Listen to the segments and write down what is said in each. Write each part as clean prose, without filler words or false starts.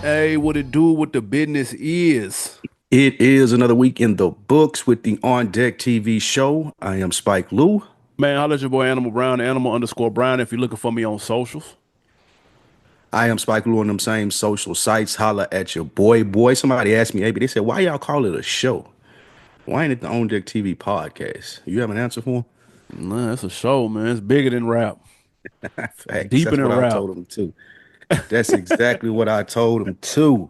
Hey, what it do? What the business is? It is another week in the books with the On Deck TV show. I am Spike Lou. Man, holla at your boy Animal Brown, Animal underscore Brown. If you're looking for me on socials, I am Spike Lou on them same social sites. Holla at your boy. Somebody asked me, hey, but they said, why y'all call it a show? Why ain't it the On Deck TV podcast? You have an answer for nah, it's a show, man. It's bigger than rap. them? It's Facts. deeper That's than what I rap. told them too. That's exactly what I told them too.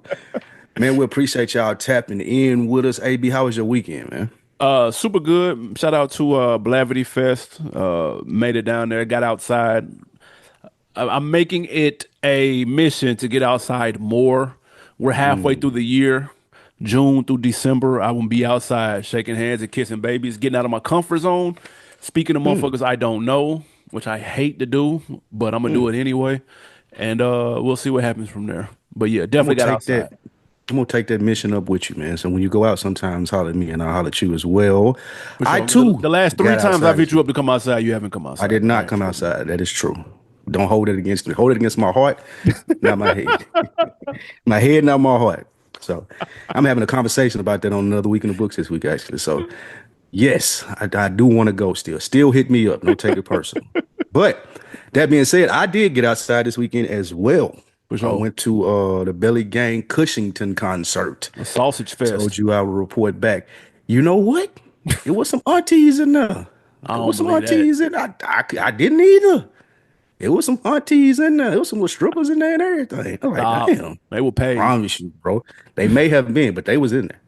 Man, we appreciate y'all tapping in with us. AB, how was your weekend, man? Super good. Shout out to Blavity Fest. Made it down there. Got outside. I'm making it a mission to get outside more. We're halfway through Mm, the year. June through December, I will be outside shaking hands and kissing babies, getting out of my comfort zone, speaking to mm, motherfuckers I don't know, which I hate to do, but I'm gonna do mm. it anyway. And we'll see what happens from there. But yeah, I'm definitely gonna got take that. outside. I'm gonna take that mission up with you, man. So when you go out, sometimes holler at me and I'll holler at you as well. For I sure. The, too the last three got times I've outside hit this you up week. to come outside, you haven't come I outside. did That not ain't come true. outside. That is true. Don't hold it against me. Hold it against my heart, not my head. My head, not my heart. So I'm having a conversation about that on another week in the books this week, actually. So yes, I do want to go still. Still hit me up. Don't take it personal. But that being said, I did get outside this weekend as well. For I sure. went to the Belly Gang Cushington concert. A sausage Told fest. you I would report back. You know what? It was some aunties in there. I It don't was some believe that. aunties in. I didn't either. It was some aunties in there. It was some little strippers in there and everything. I'm like, Stop. damn. They were paid. Promise you, bro. They may have been, but they was in there.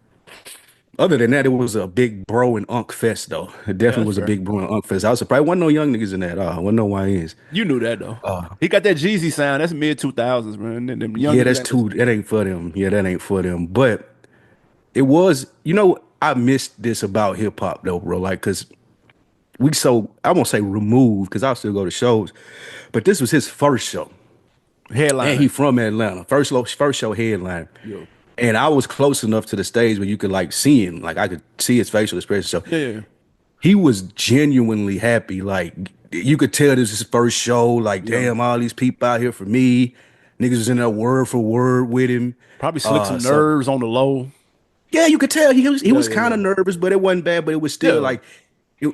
Other than that, it was a big bro and unk fest, though. It Yeah, definitely that's was a fair. big bro and unk fest. I was surprised. Wasn't no young niggas in that. Wasn't no YNs. You knew that though. Uh, He got that Jeezy sound. That's mid 2000s, man. Them young yeah, niggas that's ain't too. listening. That ain't for them. Yeah, that ain't for them. But it was. I missed this about hip hop though, bro. Like, cause I won't say removed, cause I'll still go to shows, but this was his first show, and he Headlining. from Atlanta. First show headline. Yo. And I was close enough to the stage where you could like see him, like I could see his facial expression. So Yeah, yeah. he was genuinely happy. Like you could tell this is his first show. Like, Yeah. damn, all these people out here for me. Niggas was in there word for word with him. Probably slick some So nerves on the low. yeah, you could tell he Yeah, was yeah, kind yeah. of nervous, but it wasn't bad. But it was still Yeah. like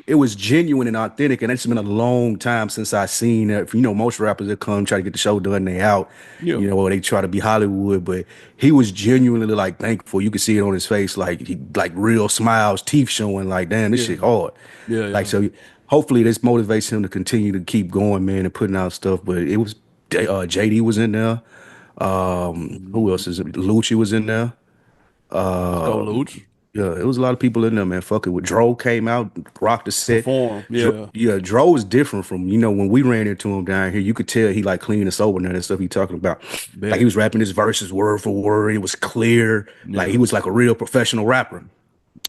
it was genuine and authentic. And it's been a long time since I seen that. Most rappers that come try to get the show done, they out. Yeah. Or they try to be Hollywood, but he was genuinely like thankful. You could see it on his face, like he like real smiles, teeth showing, like damn, this Yeah. shit hard. Yeah, Like yeah. so, hopefully this motivates him to continue to keep going, man, and putting out stuff. But it was JD was in there. Who else Mhm. is it? Lucci was in there. Let's go, Luch. Yeah, it was a lot of people in there, man. Fuck it. With Dro came out, rocked the set. Perform. Yeah. Yeah, Dro was different from, when we ran into him down here, you could tell he like clean and sober and that stuff he talking about. Like he Bet. was rapping his verses word for word. It was clear. Like he Yeah. was like a real professional rapper.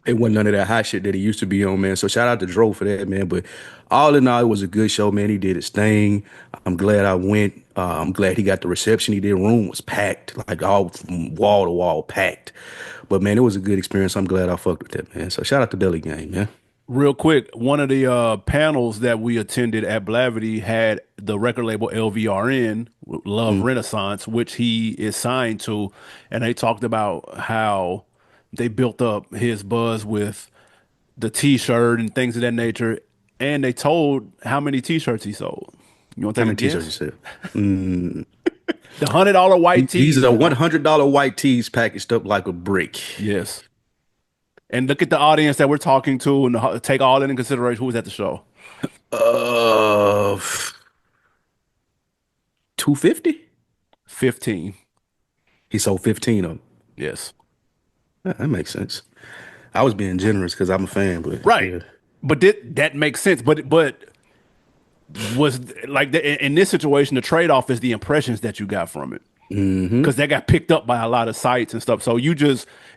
It wasn't none of that hot shit that he used to be on, man. So shout out to Dro for that, man. But all in all, it was a good show, man. He did his thing. I'm glad I went. I'm glad he got the reception he did. Room was packed, like all from wall to wall packed. But man, it was a good experience. I'm glad I fucked with that, man. So shout out to Belly Gang, man. Real quick, one of the panels that we attended at Blavity had the record label LVRN, Love Mm. Renaissance, which he is signed to, and they talked about how they built up his buzz with the T-shirt and things of that nature, and they told how many T-shirts he sold. You want to How take a many t-shirts you guess? said? Mm. The $100 white These tees, are man. $100 white tees packaged up like a brick. Yes. And look at the audience that we're talking to, and take all that in consideration. Who was at the show? Uh, 250? 15. He sold 15 of them. Yes. That makes sense. I was being generous because I'm a fan, but Right. yeah. But that makes sense. But was like in this situation, the trade-off is the impressions that you got from it. Hmm. Because that got picked up by a lot of sites and stuff. So it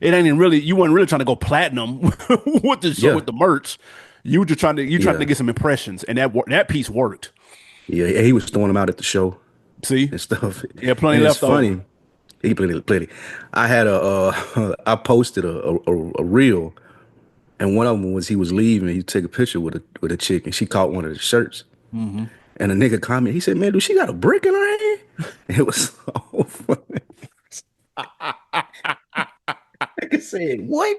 ain't even really, you weren't really trying to go platinum with the show, Yeah. with the merch. You were just trying to Yeah. get some impressions, and that piece worked. Yeah. He was throwing them out at the show See, and stuff. yeah, plenty And it's left over. funny. He plenty. I had I posted a reel, and one of them was he was leaving. He took a picture with a chick, and she caught one of the shirts. Hmm. And a nigga commented, he said, "Man, dude, she got a brick in her hand." It was so funny. Like I said, what?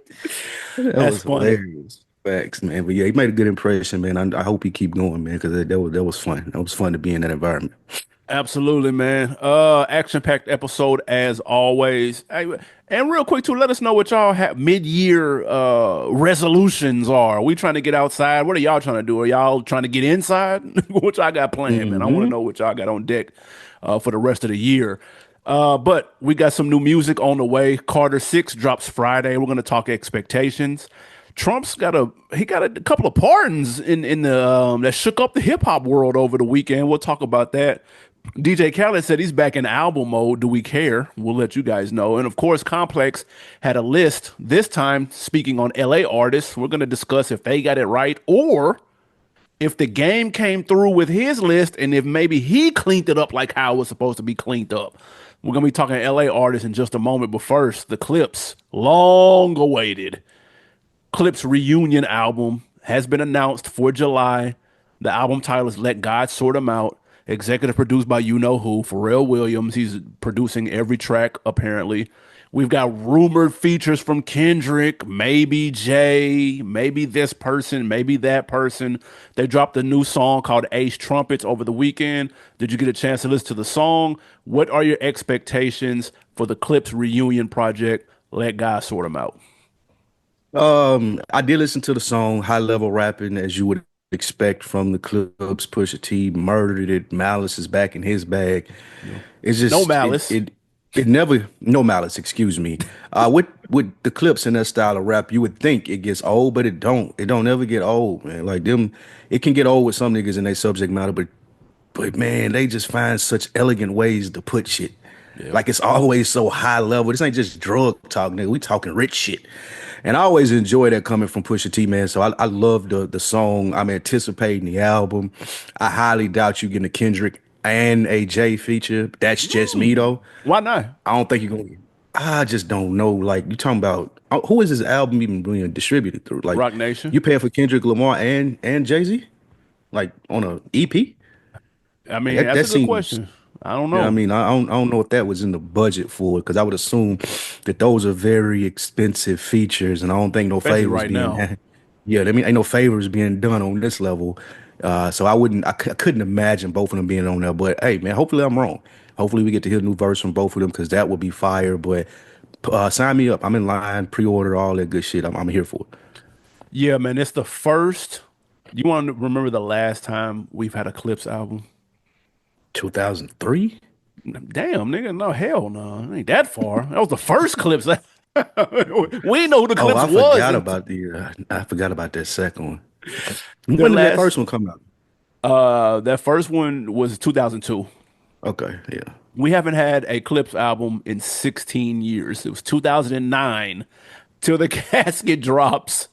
That That's was funny. hilarious. Facts, man. But yeah, he made a good impression, man. I hope he keep going, man, because that was fun. That was fun to be in that environment. Absolutely, man. Action-packed episode as always. Hey, and real quick too, let us know what y'all have mid-year resolutions are. We trying to get outside? What are y'all trying to do? Are y'all trying to get inside? What y'all got planned, man? I want to Hmm. know what y'all got on deck for the rest of the year. But we got some new music on the way. Carter 6 drops Friday. We're gonna talk expectations. Trump's got a couple of pardons in the that shook up the hip hop world over the weekend. We'll talk about that. DJ Khaled said he's back in album mode. Do we care? We'll let you guys know. And of course, Complex had a list this time speaking on LA artists. We're going to discuss if they got it right or if the game came through with his list and if maybe he cleaned it up like how it was supposed to be cleaned up. We're going to be talking LA artists in just a moment. But first, the Clipse, long awaited. Clipse reunion album has been announced for July. The album title is Let God Sort 'Em Out. Executive produced by you know who, Pharrell Williams. He's producing every track, apparently. We've got rumored features from Kendrick, maybe Jay, maybe this person, maybe that person. They dropped a new song called Ace Trumpets over the weekend. Did you get a chance to listen to the song? What are your expectations for the Clipse reunion project? Let God Sort 'Em Out. I did listen to the song High Level Rapping as you would expect from the Clips. Pusha T murdered it. Malice is back in his bag. No, It's no just malice. it never no Malice, excuse me. With the Clips and that style of rap, you would think it gets old, but it don't. It don't ever get old, man. Like them, it can get old with some niggas in their subject matter, but man, they just find such elegant ways to put shit. Yeah. Like it's always so high level. This ain't just drug talk, nigga. We talking rich shit. And I always enjoy that coming from Pusha T, man. So I love the song. I'm anticipating the album. I highly doubt you getting a Kendrick and a Jay feature. That's just me Mm. though. Why not? I don't think you're gonna. I just don't know. Like you talking about who is this album even being distributed through? Like Rock Nation. you paying for Kendrick Lamar and Jay Z, like on a EP? I Like mean, that that's that a good seems. question. I don't Yeah, I know. mean, I don't know if that was in the budget for it because I would assume that those are very expensive features, and I don't think no Especially favors right being. now. Yeah, I mean, ain't no favors being done on this level. So I couldn't imagine both of them being on there. But hey, man, hopefully I'm wrong. Hopefully we get to hear a new verse from both of them because that would be fire. But sign me up. I'm in line, pre-order, all that good shit. I'm here for it. Yeah, man, it's the first. You want to remember the last time we've had a Clips album? 2003. Damn, nigga, no, hell no. It ain't that far. That was the first Clips. We know who the Oh, Clips was. I forgot about that second one. Their When did that last, first one come out? that first one was 2002. Okay, yeah. We haven't had a Clips album in 16 years. It was 2009 till the casket drops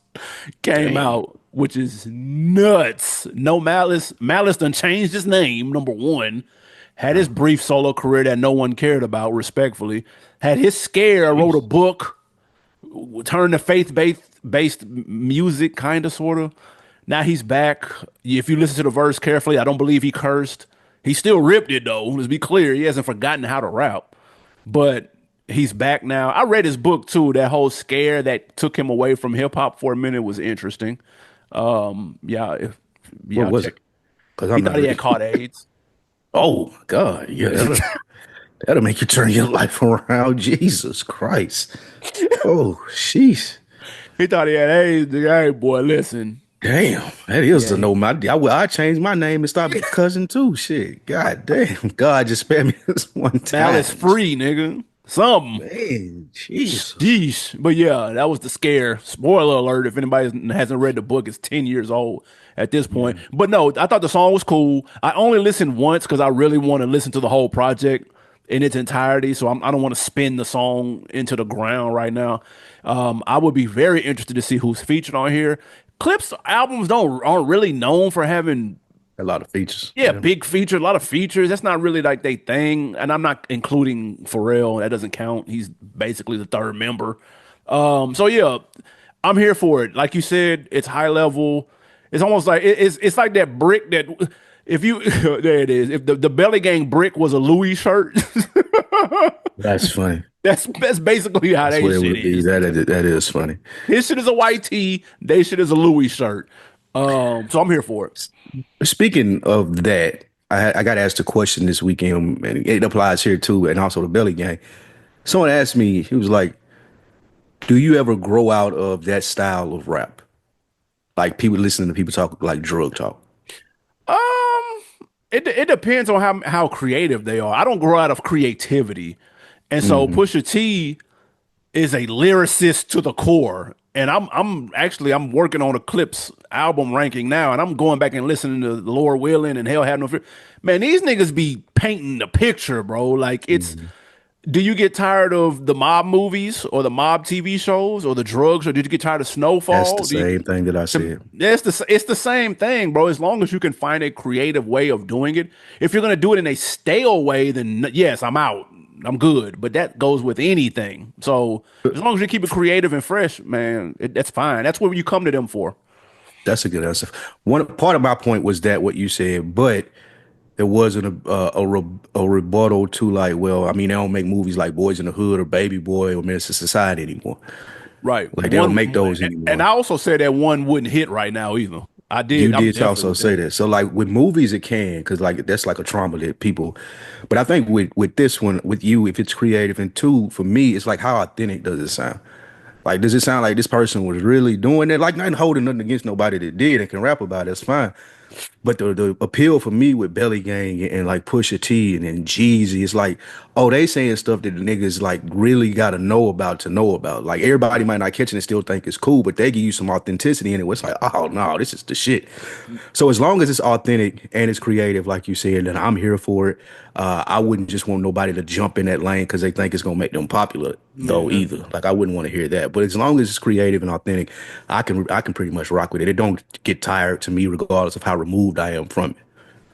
came Damn. out, which is nuts. No Malice. Malice done changed his name, number one. Had his brief solo career that no one cared about, respectfully. Had his scare, wrote a Jeez. book, turned to faith based music, kind of, sort of. Now he's back. If you listen to the verse carefully, I don't believe he cursed. He still ripped it though. Let's be clear. He hasn't forgotten how to rap, but he's back now. I read his book too. That whole scare that took him away from hip hop for a minute was interesting. Yeah, What yeah, was it? check. Because He I'm thought not he had really. caught AIDS. Oh my God. Yeah, that'll make you turn your life around. Jesus Christ. Oh, jeez. He thought he had AIDS. Hey, boy, listen. Damn. That is Yeah, to know my. I changed my name and start cousin too. Shit. God damn. God just spared me this one malice time. free, nigga. Something. Man, Jesus. Sheesh. But yeah, that was the scare. Spoiler alert, if anybody hasn't read the book, it's 10 years old at this point. Mm. But no, I thought the song was cool. I only listened once because I really want to listen to the whole project in its entirety. So I don't want to spin the song into the ground right now. I would be very interested to see who's featured on here. Clips albums don't aren't really known for having A lot of features. yeah, Yeah. big feature, a lot of features. That's not really like they thing, and I'm not including Pharrell. That doesn't count. He's basically the third member. So yeah, I'm here for it. Like you said, it's high level. It's almost like it's like that brick that if you there it is. If the Belly Gang brick was a Louis shirt, That's funny. That's basically how That's they what it shit would be. is. That is funny. His shit is a white tee. They shit is a Louis shirt. So I'm here for it. Speaking of that, I got asked a question this weekend, and it applies here too, and also the belly gang. Someone asked me, he was like, "Do you ever grow out of that style of rap? Like people listening to people talk like drug talk?" Um, it depends on how creative they are. I don't grow out of creativity, and so Hmm. Pusha T is a lyricist to the core. And I'm working on a Clipse album ranking now, and I'm going back and listening to Lord Willin' and Hell Had No Fear. Man, these niggas be painting the picture, bro. Like it's Hmm. do you get tired of the mob movies or the mob TV shows or the drugs, or did you get tired of That's the Snowfall? same thing that I said. It's the same thing, bro. As long as you can find a creative way of doing it. If you're gonna do it in a stale way, then yes, I'm out. I'm good. But that goes with anything. So as long as you keep it creative and fresh, man, that's fine. That's what you come to them for. That's a good answer. One part of my point was that what you said, but there wasn't a rebuttal to like, well, I mean, they don't make movies like Boys in the Hood or Baby Boy or Menace to Society anymore. Right. Like they don't make One, those and anymore. I also said that one wouldn't hit right now either. I did. You I'm did definitely also with say that. that. So like with movies, it can because like that's like a trauma that people. But I think with this one, with you, if it's creative and two, for me, it's like how authentic does it sound? Like, does it sound like this person was really doing it? Like, not holding nothing against nobody that did and can rap about it. That's fine. But the appeal for me with Belly Gang and like Pusha T and then Jeezy, it's like, oh, they saying stuff that the niggas like really gotta know about to know about. Like everybody might not catch it and still think it's cool, but they give you some authenticity in it. It's like, oh no, this is the shit. So as long as it's authentic and it's creative, like you said, then I'm here for it. I wouldn't just want nobody to jump in that lane because they think it's gonna make them popular though Yeah. either. Like I wouldn't want to hear that. But as long as it's creative and authentic, I can pretty much rock with it. It don't get tired to me regardless of how removed I am from it.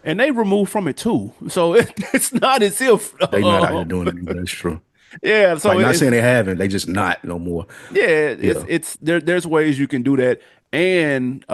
And they removed from it too. So it's not as if They not out here doing it anymore. That's true. yeah, so Like not it's saying they haven't, they just not no more. yeah, Yeah. it's there's ways you can do that. And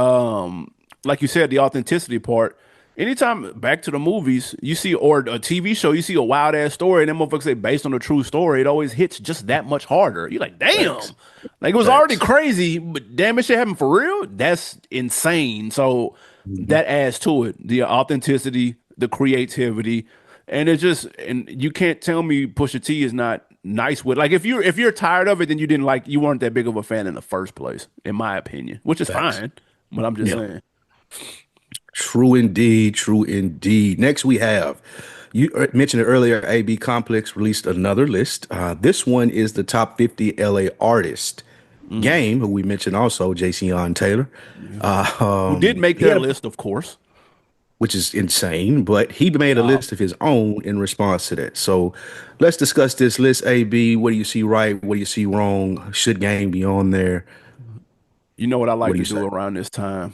like you said, the authenticity part. Anytime back to the movies, you see or a TV show, you see a wild ass story, and them motherfuckers say based on a true story, it always hits just that much harder. You're like, Facts. damn, like it was already Facts. crazy, but damn, it shit happened for real. That's insane. So Mhm. that adds to it, the authenticity, the creativity, and it's just, and you can't tell me Pusha T is not nice with like if you're tired of it, then you weren't that big of a fan in the first place, in my opinion, which is Facts. fine. But I'm just Yeah. saying. True indeed. True indeed. Next we have you mentioned it earlier. AB Complex released another list. This one is the top 50 LA artist. Mm, Game, who we mentioned also, JC Taylor. yeah. Who did make He their had a list, of course. which is insane, but he made a Wow. list of his own in response to that. So let's discuss this list. AB, what do you see right? What do you see wrong? Should Game be on there? You know what I What like do to you do say? around this time?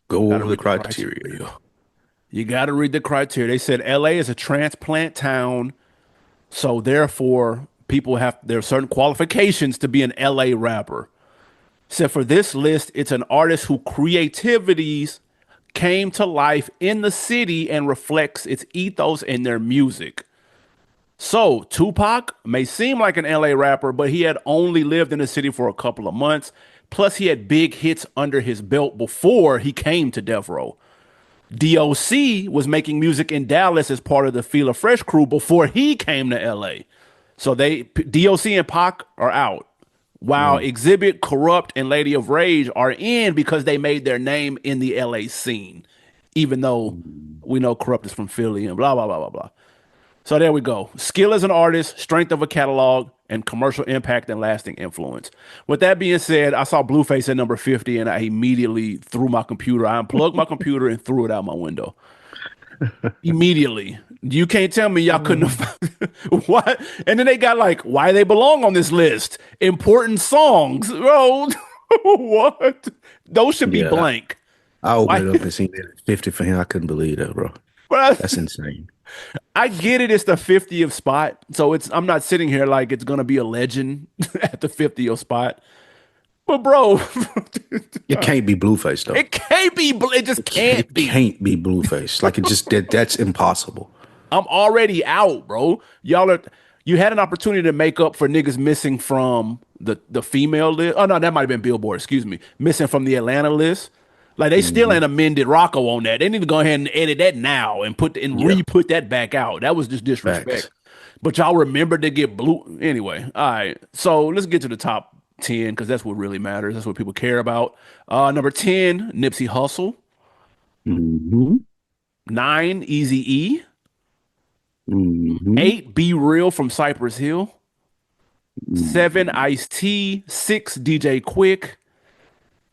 Go Got to over the read the criteria. criteria. You got to read the criteria. They said LA is a transplant town, so therefore there are certain qualifications to be an LA rapper. So for this list, it's an artist whose creativities came to life in the city and reflects its ethos in their music. So Tupac may seem like an LA rapper, but he had only lived in the city for a couple of months. Plus, he had big hits under his belt before he came to Death Row. DOC was making music in Dallas as part of the Fila Fresh crew before he came to LA. So DOC and Pac are out. While Mm. Exhibit, Corrupt, and Lady of Rage are in because they made their name in the LA scene, even though we know Corrupt is from Philly and blah, blah, blah, blah, blah. So there we go. Skill as an artist, strength of a catalog, and commercial impact and lasting influence. With that being said, I saw Blueface at number 50 and I immediately threw my computer. I unplugged my computer and threw it out my window. Immediately. You can't tell me y'all couldn't Mm. have what? And then they got like why they belong on this list. Important songs. Bro, what? Those should be Yeah, blank. I Why? opened it up and seen that at 50 for him. I couldn't believe that, bro. But That's insane. I get it. It's the 50th spot, so I'm not sitting here like it's gonna be a legend at the 50th spot. But bro, It can't be Blueface though. it can't be. It just can't It be. can't be Blueface. Like it just that's impossible. I'm already out, bro. You had an opportunity to make up for niggas missing from the female list. Oh no, that might have been Billboard. Excuse me, missing from the Atlanta list. Like they still Hmm. ain't amended Rocco on that. They need to go ahead and edit that now and put and Yeah, re-put that back out. That was just disrespect. facts. But y'all remember to get blue anyway. All right, so let's get to the top 10 because that's what really matters. That's what people care about. Number 10, Nipsey Hussle. Hmm. 9, Easy E. Hmm. 8, Be Real from Cypress Hill. 7, Ice T. 6, DJ Quick.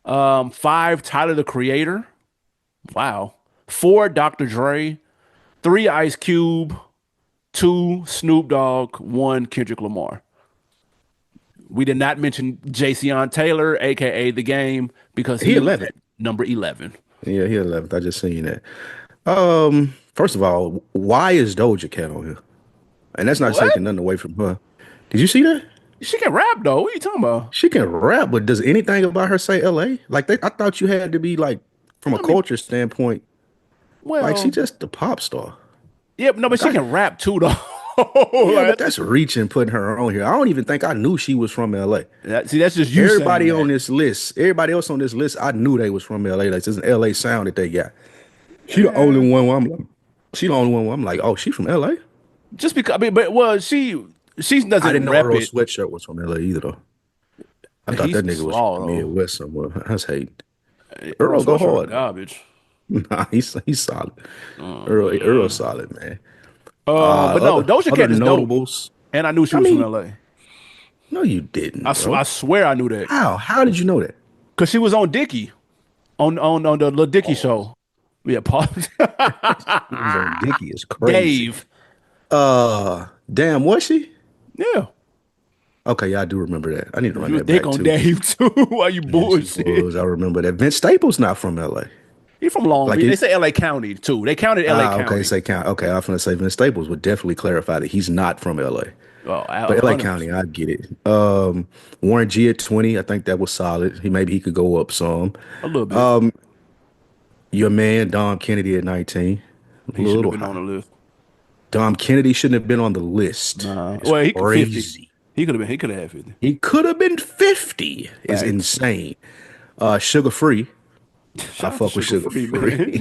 5, Tyler the Creator. Wow. 4, Dr. Dre. 3, Ice Cube. 2, Snoop Dogg. 1, Kendrick Lamar. We did not mention Jayceon Taylor, aka The Game, because He he was 11th. at number 11. Yeah, he 11th. I just seen that. First of all, why is Doja Cat on here? And that's not What? taking nothing away from her. Did you see that? She can rap though. What are you talking about? She can rap, but does anything about her say LA? Like I thought you had to be like from a I mean, culture standpoint, like she well, just a pop star. yeah, no, but Like she I can rap too though. Yeah, but Like, that's reaching putting her on here. I don't even think I knew she was from LA. see, that's just you saying Everybody on that. this list, everybody else on this list, I knew they was from LA. Like, it's an LA sound that they got. She the Yeah. only one where I'm like, she the only one where I'm like, oh, she from LA? Just because, I mean, but well, she I doesn't didn't know rep Earl it. Sweatshirt was from LA either, though. I thought He's that nigga was from slaw the though. Midwest somewhere. That's hate. Earl Earl go Sweatshirt hard. garbage. Nah, he's solid. Earl Mm. solid, man. But no, Doja Other Cat is dope, notables. and I knew she I was from mean, LA. no, you didn't, I bro. swear I knew that How? How did you know that? because she was on Dickie on the Lil Dicky Pause. show. Yeah, pause. He was on Dickie. It's crazy. Dave. Damn, was she? Yeah, Okay, yeah, I do remember that. I need to she run was that dick back on too. Dave too. Why you Yeah, she bullshit? was. I remember that. Vince Staples not from LA. He from Long Like Beach. They it. say LA County too. They counted LA Okay, County. say count. Okay, I was gonna say Vince Staples would definitely clarify that he's not from LA. Oh, But LA County, 100%. I get it. Warren G at 20, I think that was solid. He could go up some. A little bit. Your man Dom Kennedy at 19, a He shouldn't have little been on high. the list. Dom Kennedy shouldn't have been on the list. Nah. It's Well, he could 50. crazy. He could have been. He could have had 50. He could have been 50. Is Facts. insane. Sugar Free. I Shout out to fuck with Sugar Sugar Free, Free. man.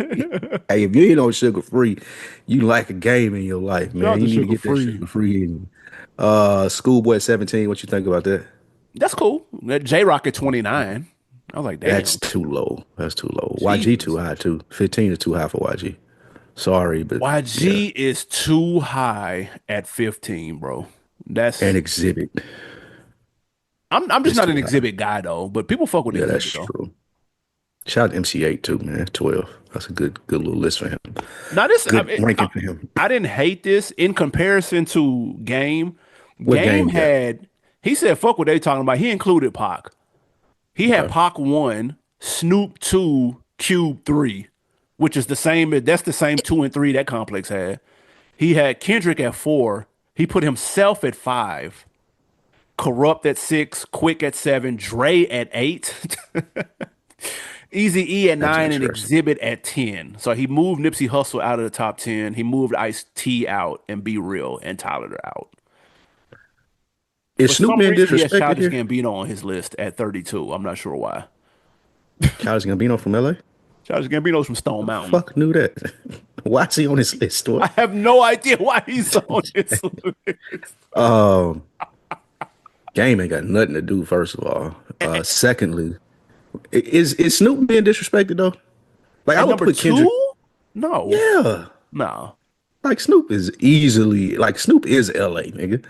Hey, if you ain't on Sugar Free, you like a game in your life, Shout man. out You to need to Sugar get that Free. Sugar Free in. Schoolboy 17, what you think about that? That's cool. That J Rock at 29. I was like, That's damn. too low. That's too low. YG too Jesus. high too. 15 is too high for YG. Sorry, but yeah. YG is too high at 15, bro. And That's Exhibit I'm just is not too an high. exhibit guy though, but people fuck with Yeah, that's exhibit though. true. Shout out to MC8 too, man. 12. That's a good little list for him. Now this Good ranking for him. I didn't hate this in comparison to Game. What Game game you got? had he said fuck what they talking about. He included Pac. He had Okay. Pac 1, Snoop 2, Cube 3, which is the same. That's the same 2 and 3 that Complex had. He had Kendrick at 4. He put himself at 5. Corrupt at 6. Quick at 7. Dre at 8. Easy E at That's 9 and interesting. Exhibit at 10. So he moved Nipsey Hussle out of the top 10. He moved Ice T out and Be Real and Tyler out. Is For Snoop some being reason, he has disrespected Childish here? Gambino on his list at 32. I'm not sure why. Childish Gambino from LA? Childish Gambino's from Stone Mountain. Fuck knew that. Why is he on this list? I What? have no idea why he's on this list. Um, Game ain't got nothing to do, first of all. Secondly, is Snoop being disrespected though? Like I At would number put Kendrick. two? No, Yeah. no. Like Snoop is easily like Snoop is LA, nigga.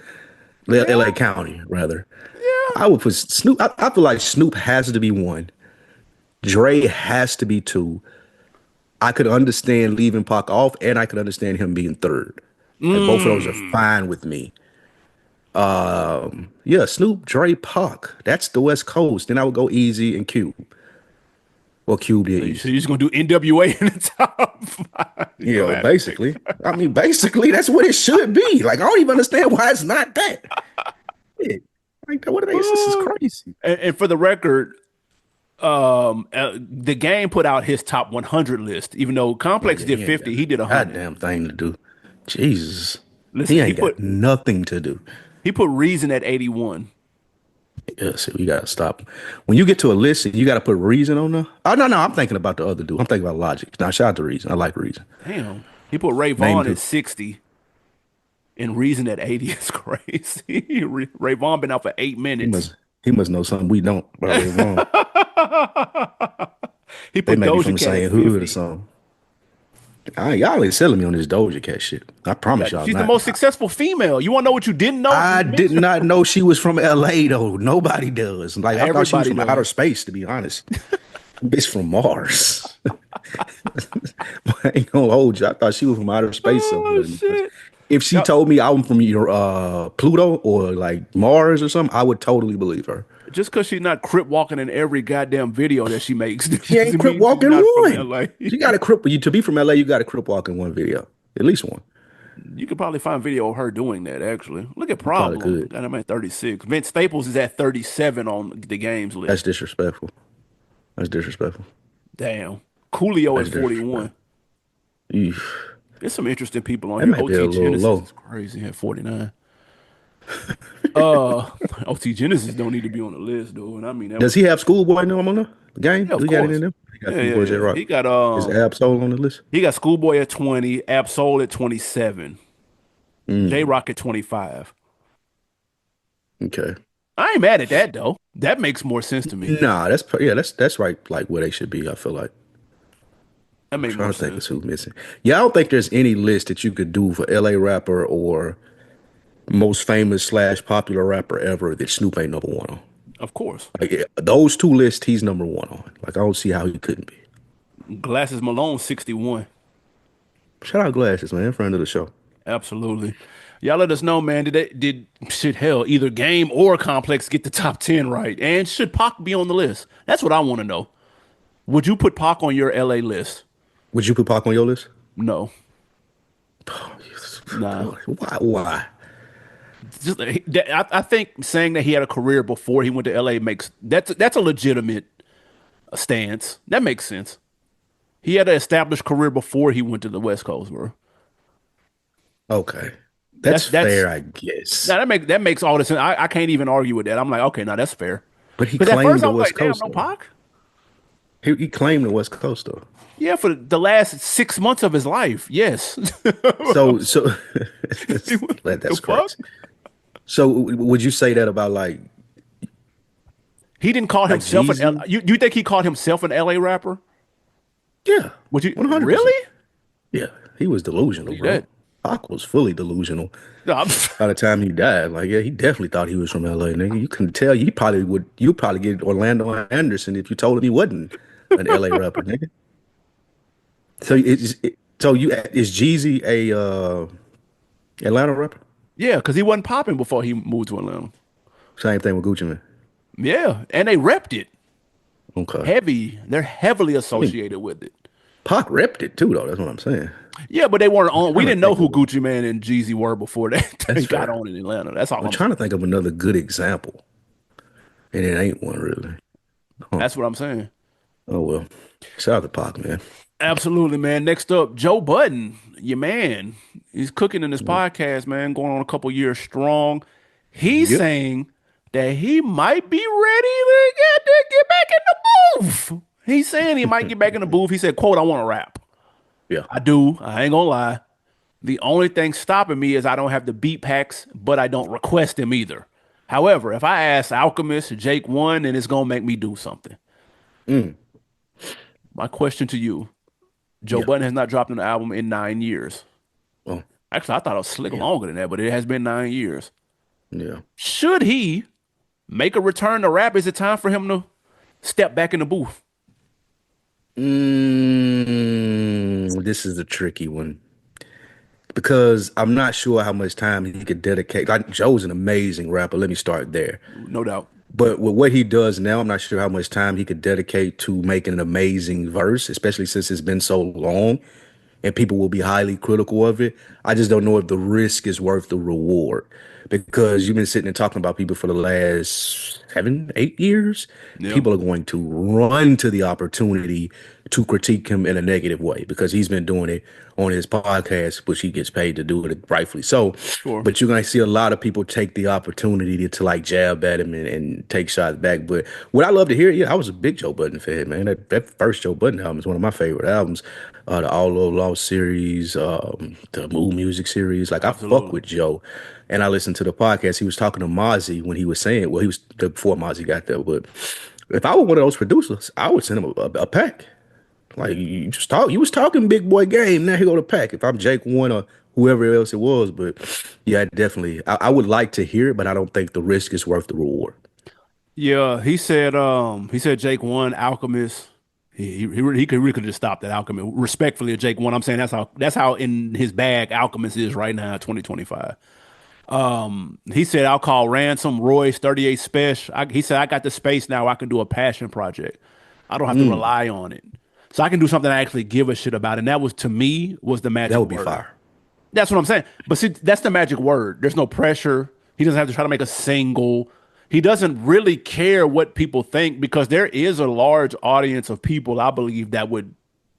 Yeah, LA County, rather. yeah. I would put Snoop. I feel like Snoop has to be one. Dre has to be two. I could understand leaving Pac off, and I could understand him being third. Like both of those are Mm. fine with me. Yeah, Snoop, Dre, Pac. That's the West Coast. Then I would go Easy and Cube. Well, Cube did So Easy. you're just gonna do NWA in the top five? You're Yeah, gonna well, have to basically. I mean, basically, that's what it should be. Like, I don't even understand why it's not that. Yeah. Like, what are they? This is pick. crazy. And for the record, the game put out his top 100 list. Even though Oh Complex yeah, did he ain't got 50, he did a 100. goddamn thing to do. Jesus. Listen, He ain't got nothing to do. he put Reason at 81. Yeah, see, we gotta stop. When you get to a list, you gotta put Reason on there. Oh no, no, I'm thinking about the other dude. I'm thinking about Logic. Now shout out to Reason. I like Reason. Damn. He put Ray Name Vaughn at two. 60 and Reason at 80 is crazy. Ray Vaughn been out for 8 He minutes. must he must know something we don't about Ray Vaughn. He They put may be from Doja the Cat at same hood or 50. something. Y'all ain't selling me on this Doja Cat shit. I Yeah, promise y'all she's the not. most successful female. You want to know what you didn't know? I did not know she was from LA though. Nobody does. Like I thought she was Everybody from outer does. space, to be honest. Bitch from Mars. I ain't gonna hold you. I thought she was from outer space Oh somewhere. shit. If she Yep. told me I'm from your Pluto or like Mars or something, I would totally believe her. Just because she's not crip walking in every goddamn video that she makes She ain't doesn't crip mean she's walking not from one. LA. You got to crip you to be from LA. You got to crip walk in one video, at least one. You could probably find video of her doing that, actually. Look at You probably Problem. could. God, I'm at 36. Vince Staples is at 37 on the games That's list. disrespectful. That's disrespectful. Damn. Coolio at That's disrespectful. 41. Eesh. There's some interesting people on That here. might be a OT little Genesis low. is crazy at 49. Uh, OT Genesis don't need to be on the list, though. And I mean, that Does was, he have Schoolboy no on the game? yeah, Do of he got any in course. them? He got Yeah, these yeah, boys at yeah. rock. Is Ab Soul on the list? He got Schoolboy at 20, Absol at 27, J Mm, Rock at 25. okay. I ain't mad at that though. That makes more sense to me. Nah, yeah, that's right. Like where they should be. I feel like. That I'm make trying more to think of sense. who's missing. Yeah, I don't think there's any list that you could do for LA rapper or most famous slash popular rapper ever that Snoop ain't number one on. Of course. Like yeah, those two lists, he's number one on. Like I don't see how he couldn't be. Glasses Malone 61. Shout out Glasses, man, friend of the show. Absolutely. Y'all let us know, man. Did shit hell either Game or Complex get the top 10 right? And should Pac be on the list? That's what I want to know. Would you put Pac on your LA list? Would you put Pac on your list? No. Nah. Why? Why? Just I think saying that he had a career before he went to LA makes that's a legitimate stance. That makes sense. He had an established career before he went to the West Coast, bro. Okay, that's That's fair, I guess. now that makes all the sense. I can't even argue with that. I'm like, okay, now that's fair. But he Because at claimed first I the was West like, damn, Coast no though. Pac. He claimed the West Coast though. Yeah, for the last 6 months of his life, yes. So The that's fuck? crazy. So would you say that about He didn't call like himself an L. Jeezy? You think he called himself an LA rapper? Yeah, Would you 100%. really? Yeah, he was delusional, Believe bro. that? Pac was fully delusional No, by the time he died. Like, yeah, he definitely thought he was from LA, nigga. You can tell you probably get Orlando Anderson if you told him he wasn't an LA rapper, nigga. Is Jeezy a Atlanta rapper? yeah, because he wasn't popping before he moved to Atlanta. Same thing with Gucci Man. Yeah, and they repped it Okay. heavy. They're heavily I mean, associated with it. Pac repped it too, though. That's what I'm saying. Yeah, but they weren't I'm on. We trying to didn't know think who of Gucci Man and Jeezy were before they that's got fair. on in Atlanta. That's all I'm I'm trying saying. to think of another good example, and it ain't one really. Huh. That's what I'm saying. Oh well. Shout out to Pac, man. Absolutely, man. Next up, Joe Budden, your man. He's cooking in this Mm. podcast, man, going on a couple years strong. He's Yep. saying that he might be ready to get back in the booth. He's saying he might get back in the booth. He said, quote, I want to rap. Yeah. I do. I ain't gonna lie. The only thing stopping me is I don't have the beat packs, but I don't request them either. However, if I ask Alchemist, Jake One, then it's gonna make me do something. Mm. My question to you, Joe Yeah. Budden has not dropped an album in 9 years. Oh, Actually, I thought it was slick yeah. longer than that, but it has been 9 years. Yeah. Should he make a return to rap? Is it time for him to step back in the booth? This is a tricky one because I'm not sure how much time he could dedicate. Like Joe's an amazing rapper. Let me start there. No doubt. But with what he does now, I'm not sure how much time he could dedicate to making an amazing verse, especially since it's been so long and people will be highly critical of it. I just don't know if the risk is worth the reward because you've been sitting and talking about people for the last 7, 8 years. Yeah, People are going to run to the opportunity to critique him in a negative way because he's been doing it on his podcast, which he gets paid to do it rightfully so. sure. But you're going to see a lot of people take the opportunity to like jab at him and take shots back. But what I love to hear, yeah, I was a big Joe Budden fan, man. That first Joe Budden album is one of my favorite albums. The All Low Lost series, the Mood Music series. Like I fuck Absolutely. with Joe, and I listened to the podcast. He was talking to Mozzie when he was saying, well, he was before Mozzie got there. But if I were one of those producers, I would send him a pack. Like you was talking big boy game. Now he go to pack. If I'm Jake One or whoever else it was, but yeah, definitely, I would like to hear it, but I don't think the risk is worth the reward. Yeah, he said Jake won Alchemist. He could really could just stop that Alchemist. Respectfully, Jake won. I'm saying that's how in his bag Alchemist is right now, 2025. He said I'll call ransom Royce 38 Special. He said I got the space now. I can do a passion project. I don't have to Mm, rely on it, so I can do something I actually give a shit about. And that was to me was the that magic would be word. fire. That's what I'm saying. But see, that's the magic word. There's no pressure. He doesn't have to try to make a single. He doesn't really care what people think because there is a large audience of people, I believe, that would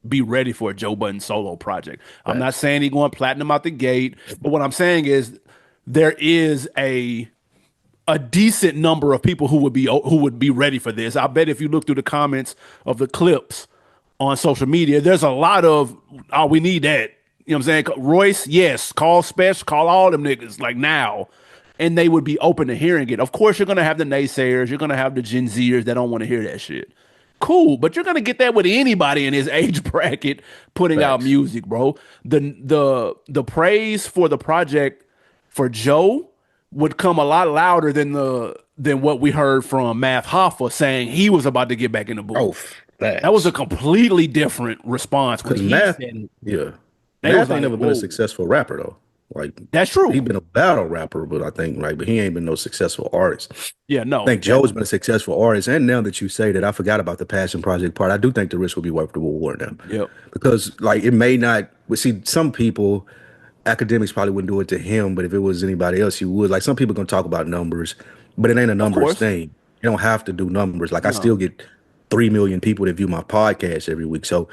be ready for a Joe Budden solo project. I'm not Facts. saying he going platinum out the gate, but what I'm saying is there is a decent number of people who would be ready for this. I bet if you look through the comments of the clips on social media, there's a lot of oh, we need that. You know what I'm saying? Royce, yes, call Special, call all them niggas like now. And they would be open to hearing it. Of course, you're gonna have the naysayers, you're gonna have the Gen Zers that don't want to hear that shit. Cool, but you're gonna get that with anybody in his age bracket putting out Facts. music, bro. The praise for the project for Joe would come a lot louder than what we heard from Math Hoffa saying he was about to get back in the Oh, booth. That was a facts. completely different response when Because he math, said it. yeah, They was math ain't like, never been a "Whoa, successful rapper though. Like that's he true." been a battle rapper, but I think like, but he ain't been no successful artist. Yeah, I no, think that Joe's been a successful artist, and now that you say that, I forgot about the passion project part. I do think the risk will be worth the reward now, yep, because like it may not. But see, some people, academics probably wouldn't do it to him, but if it was anybody else, you would. Like some people gonna talk about numbers, but it ain't a of numbers course, thing. You don't have to do numbers. Like I no. still get 3 million people that view my podcast every week. So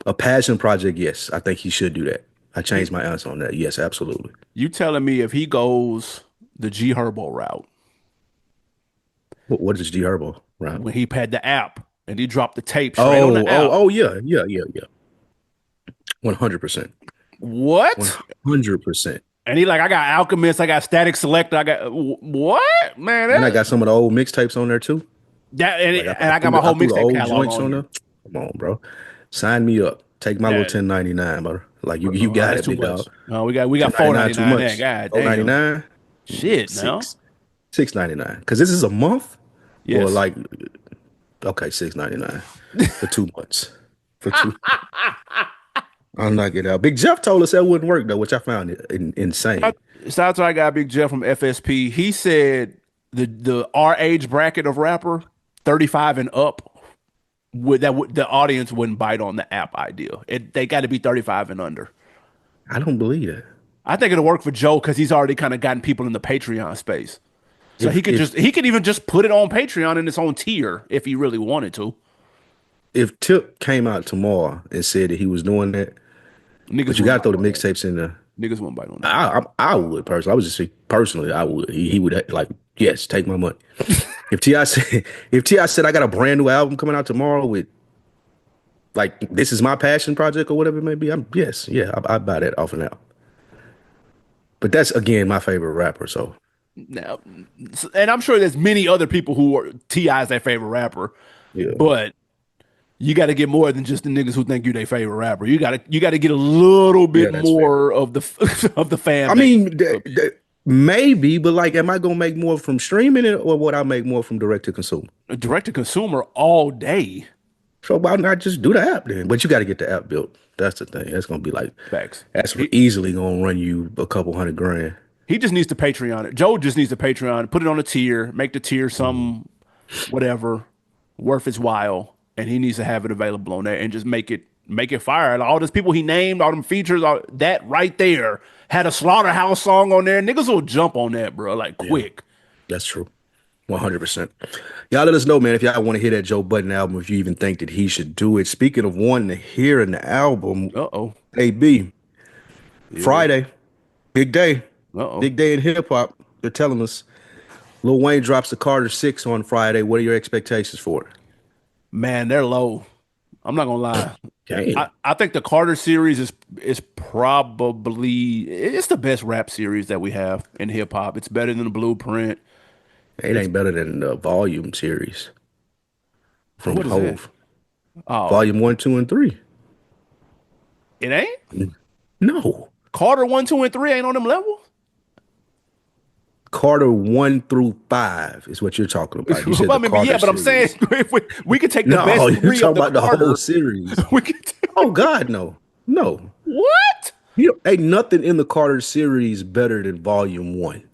a passion project, yes, I think he should do that. I changed my answer on that. Yes, absolutely. You telling me if he goes the G Herbo route What is G Herbo, right? when he had the app and he dropped the tape straight on Oh, the oh, app, oh, yeah, yeah, yeah, yeah. 100%. what? 100%. And he like, I got Alchemist, I got Static Selector, I got what man? And I got some of the old mixtapes on there too. That and, Like and I got my I whole threw the mixtape old catalog joints on on there. there. Come on, bro. Sign me up. Take my little That 1099, brother. Like you got that's it, too big much. dog. No, we got four 1099 ninety too nine there. much. God damn, 499, shit. Now, six 699. Because this is a month, or yes. like okay, 699 for 2 months. For two, I'll knock it out. Big Jeff told us that wouldn't work though, which I found insane. Shout out to our guy Big Jeff from FSP. He said the our age bracket of rapper 35 and up would the audience wouldn't bite on the app idea. They got to be 35 and under. I don't believe that. I think it'll work for Joe because he's already kind of gotten people in the Patreon space. So If if he could even just put it on Patreon in its own tier if he really wanted to. if Tip came out tomorrow and said that he was doing that, Niggas but you wouldn't gotta throw bite the on that. mixtapes in there. Niggas wouldn't bite on that. I would personally. I was just say personally, I would. He would like yes, take my money. If Ti said I got a brand new album coming out tomorrow with like this is my passion project or whatever it may be, I'm yes, yeah, I buy that off and out. But that's again my favorite rapper. So Now, and I'm sure there's many other people who are Ti's their favorite rapper, yeah, but you got to get more than just the niggas who think you their favorite rapper. You got to get a little yeah, bit that's fair. more of the of the fan I base. mean, maybe, but like, am I gonna make more from streaming it or would I make more from direct to consumer? Direct to consumer all day. So why not just do the app then? But you got to get the app built. That's the thing. That's gonna be like Facts. that's He easily gonna run you a couple hundred grand. he just needs to Patreon it. Joe just needs to Patreon, put it on a tier, make the tier Mhm. some whatever worth its while, and he needs to have it available on there and just make it make it fire. Like, all those people he named, all them features, all that right there had a Slaughterhouse song on there. Niggas will jump on that, bro, like Yeah, quick. that's true. 100%. Y'all let us know, man, if y'all want to hear that Joe Budden album, if you even think that he should do it. Speaking of wanting to hear an album, Uh-oh. AB, Yeah. Friday, big day, Uh-oh. big day in hip hop. They're telling us Lil Wayne drops the Carter 6 on Friday. What are your expectations for it? Man, they're low. I'm not gonna lie. Damn, I think the Carter series is probably it's the best rap series that we have in hip hop. It's better than the Blueprint. it It's ain't better than the Volume series from what is that? Hove. Oh, Volume 1, 2, and 3. it ain't? No. Carter 1, 2, and 3 ain't on them levels? Carter 1 through 5 is what you're talking about. You said I the mean, but Carter yeah, but I'm saying series. if we could take the No, best you're three of talking the about the whole Carter. series. We could Oh God, no. No. what? You ain't nothing in the Carter series better than Volume 1.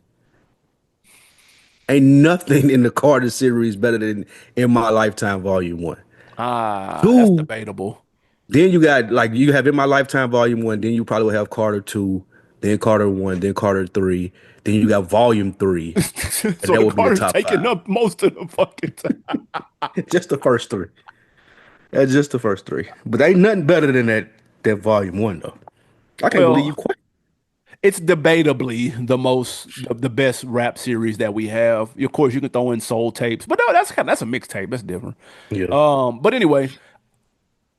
Ain't nothing in the Carter series better than In My Lifetime Volume 1. Ah, that's Two, debatable. then you got like you have In My Lifetime Volume 1, then you probably will have Carter 2, then Carter 1, then Carter 3, then you got Volume 3, and So that the would be the Carter's top taking five. up most of the fucking time. Just the first three. That's just the first three. But ain't nothing better than that Volume 1 though. I can't believe you Well, quit. it's debatably the best rap series that we have. Of course, you can throw in soul tapes, but no, that's a mixtape. That's different. Yeah. But anyway,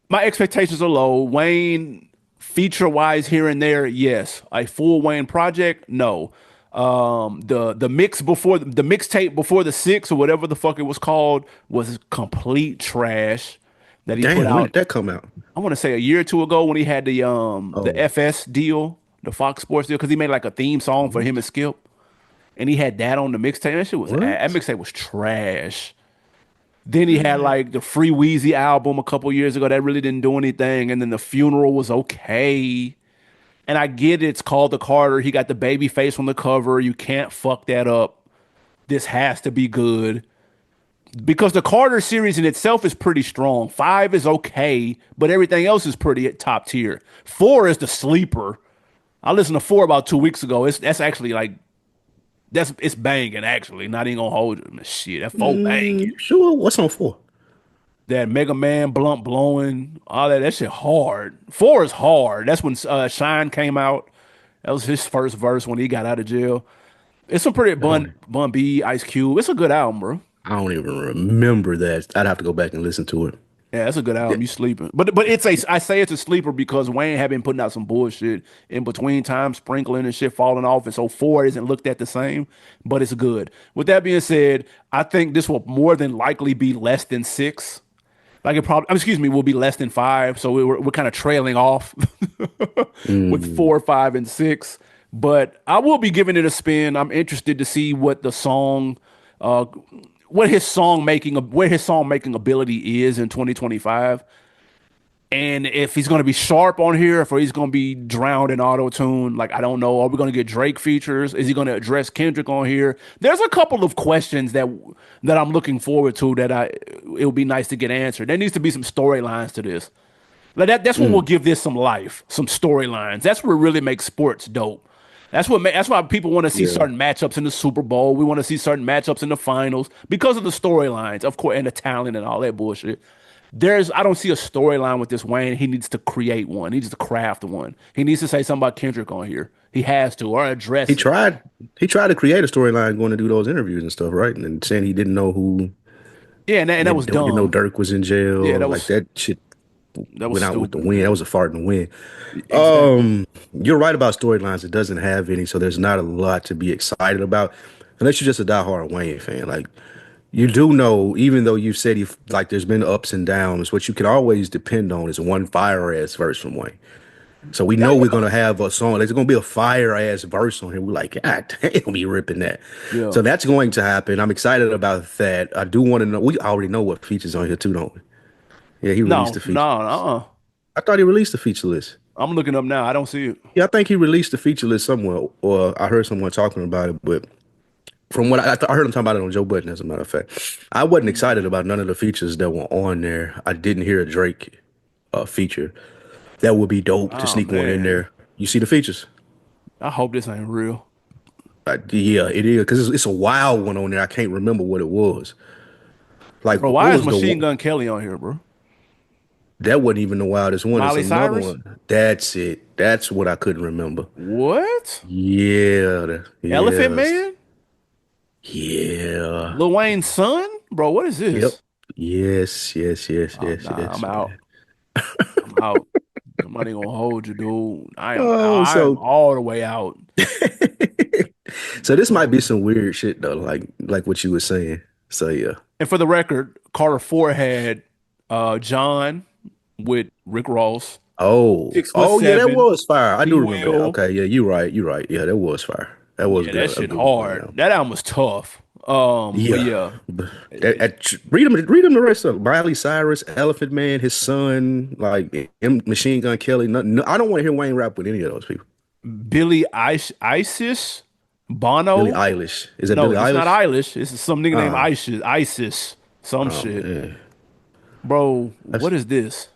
my expectations are low. Wayne, feature wise, here and there, yes. A full Wayne project, no. The mix before the mixtape before the six or whatever the fuck it was called was complete trash that he put Damn, when out. did that come out? I want to say a year or two ago when he had the Oh. FS deal, the Fox Sports deal, because he made like a theme song for him and Skip, and he had that on the mixtape. That What? mixtape was trash. Then he had like the Free Wheezy album a couple years ago that really didn't do anything, and then the Funeral was okay. And I get it's called the Carter. He got the baby face on the cover. You can't fuck that up. This has to be good because the Carter series in itself is pretty strong. Five is okay, but everything else is pretty top tier. Four is the sleeper. I listened to four about 2 weeks ago. That's actually like it's banging actually. Not even gonna hold you. Shit, that four banging. Sure. What's on four? That Mega Man blunt blowing, all that shit hard. Four is hard. That's when Shine came out. That was his first verse when he got out of jail. It's a pretty I don't, Bun B, Ice Cube. It's a good album, bro. I don't even remember that. I'd have to go back and listen to it. Yeah, that's a good Yeah. album. You sleeping, but it's a I say it's a sleeper because Wayne had been putting out some bullshit in between time, sprinkling and shit falling off, and so four isn't looked at the same, but it's good. With that being said, I think this will more than likely be less than six. Like it probably, excuse me, will be less than five. So we're kind of trailing off with Mm, 4, 5, and 6. But I will be giving it a spin. I'm interested to see what the song, uh, where his song making ability is in 2025. And if he's going to be sharp on here, if he's going to be drowned in auto tune, like I don't know. Are we going to get Drake features? Is he going to address Kendrick on here? There's a couple of questions that I'm looking forward to that it would be nice to get answered. There needs to be some storylines to this. Like that's what will mm, give this some life, some storylines. That's what really makes sports dope. That's why people want to see yeah. certain matchups in the Super Bowl. We want to see certain matchups in the finals because of the storylines, of course, and the talent and all that bullshit. I don't see a storyline with this Wayne. He needs to create one. He needs to craft one. He needs to say something about Kendrick on here. He has to or He address it. tried. He tried to create a storyline going to do those interviews and stuff, right? And saying he didn't know who Yeah, and that was didn't know dumb. Dirk was in Yeah, jail. Like that shit that was went out with the stupid. wind. That was a fart in the wind. Exactly. You're right about storylines. It doesn't have any, so there's not a lot to be excited about, unless you're just a diehard Wayne fan. Like you do know, even though you said like there's been ups and downs, what you can always depend on is one fire ass verse from Wayne. So we Yeah, know we're yeah, gonna have a song. There's gonna be a fire ass verse on here. We're like, God damn, we ripping that. yeah. So that's going to happen. I'm excited about that. I do want to know. We already know what features on here too, don't we? Yeah, he released No, the no, feature list. uh-uh. I thought he released the feature list. I'm looking up now. I don't see it. Yeah, I think he released the feature list somewhere, or I heard someone talking about it. But from what I heard him talking about it on Joe Budden, as a matter of fact, I wasn't excited about none of the features that were on there. I didn't hear a Drake feature. That would be dope to Oh sneak one in man, there. You see the features? I hope this ain't real. Yeah, it is because it's a wild one on there. I can't remember what it was. Like, Bro, what why is was the Machine one? Gun Kelly on here, bro? That wasn't even the wildest one. It's Miley another Cyrus? one. That's it. That's what I couldn't remember. What? Yeah, Elephant yes, Man? yeah, Lil Wayne's son? Bro, what is yep, this? yes, yes, yes, Oh yes, nah, I'm yes, out. man. I'm out. Somebody gonna hold you, dude. Oh, I am so all the way out. so this might be Bro. some weird shit though, like what you were saying. So yeah. And for the record, Carter 4 had John with Rick Ross, Oh, 6 foot oh yeah, that 7, was fire. I T do remember that. Will. Okay, yeah, you're right. You're right. Yeah, that was fire. That was Yeah, that good. A shit good one. hard. Yeah. That album was tough. But Yeah. yeah. But read them the rest of it. Miley Cyrus, Elephant Man, his son, like Machine Gun Kelly. No, I don't want to hear Wayne rap with any of those people. Isis, Billie Bono. Eilish. Is that No, Billie this not Eilish? Eilish. This is some nigga named Uh, Isis, some oh shit. man. Bro, That's what is this?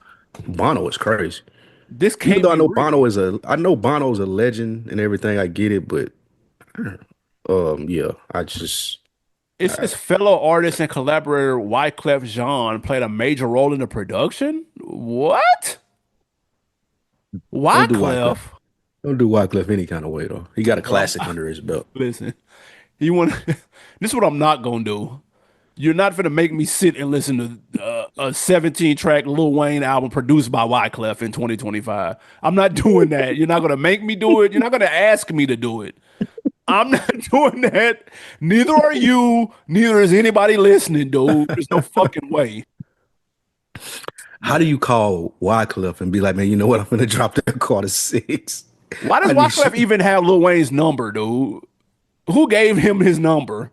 Bono is crazy. This Even can't though be real. I know Bono's a legend and everything, I get it, but yeah, I just It says fellow artist and collaborator Wyclef Jean played a major role in the production. What? don't do Wyclef. Wyclef? Don't do Wyclef any kind of way though. He got a Bro, classic under his belt. listen. You want this is what I'm not gonna do. You're not gonna make me sit and listen to a 17 track Lil Wayne album produced by Wyclef in 2025. I'm not doing that. You're not gonna make me do it. You're not gonna ask me to do it. I'm not doing that. Neither are you. Neither is anybody listening, dude. There's no fucking way. How do Man. you call Wyclef and be like, man, you know what? I'm gonna drop that quarter six. Why does I need Wyclef you. even have Lil Wayne's number, dude? Who gave him his number?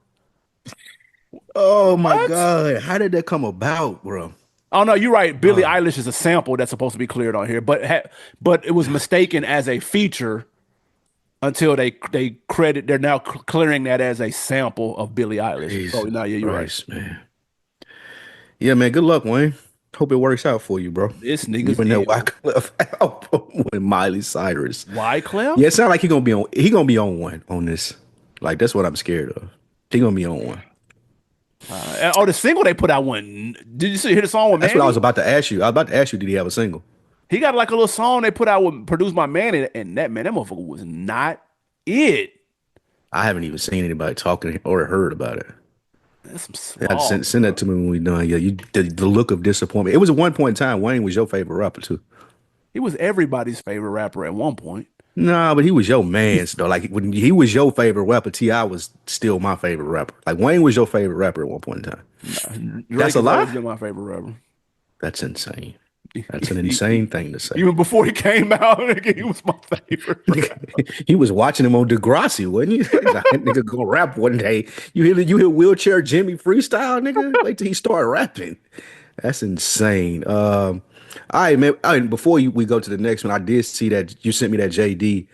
Oh my What? God. How did that come about, bro? Oh no, you're right. Billie Uh, Eilish is a sample that's supposed to be cleared on here, but it was mistaken as a feature until they credit. They're now clearing that as a sample of Billie Eilish. So Jesus no, yeah, you're right. Christ, man. Yeah, man. Good luck, Wayne. Hope it works out for you, bro. This You nigga's and that ill. Wyclef album with Miley Cyrus. Yeah, Wyclef? it sounds like he gonna be on one on this. Like that's what I'm scared of. He gonna be on one. Oh, the single they put out one. Did you see hear the song with That's what I was Manny? about to ask you. I was about to ask you, did he have a single? He got like a little song they put out with produced by Manny, and that man, that motherfucker was not it. I haven't even seen anybody talking or heard about it. That's some Yeah, slog, send that bro. to me when we done. Yeah, the look of disappointment. It was at one point in time Wayne was your favorite rapper too. He was everybody's favorite rapper at one point. Nah, but he was your man though. Like when he was your favorite rapper, T.I. was still my favorite rapper. Like Wayne was your favorite rapper at one point in time. Nah, That's Drake a has always lie? been my favorite rapper. That's insane. That's an insane thing to say. Even before he came out, nigga, he was my favorite rapper. He was watching him on Degrassi, wasn't you? That nigga gonna rap one day. You hear wheelchair Jimmy freestyle, nigga? Wait till he start rapping. That's insane. All right, man. All right, before we go to the next one, I did see that you sent me that JD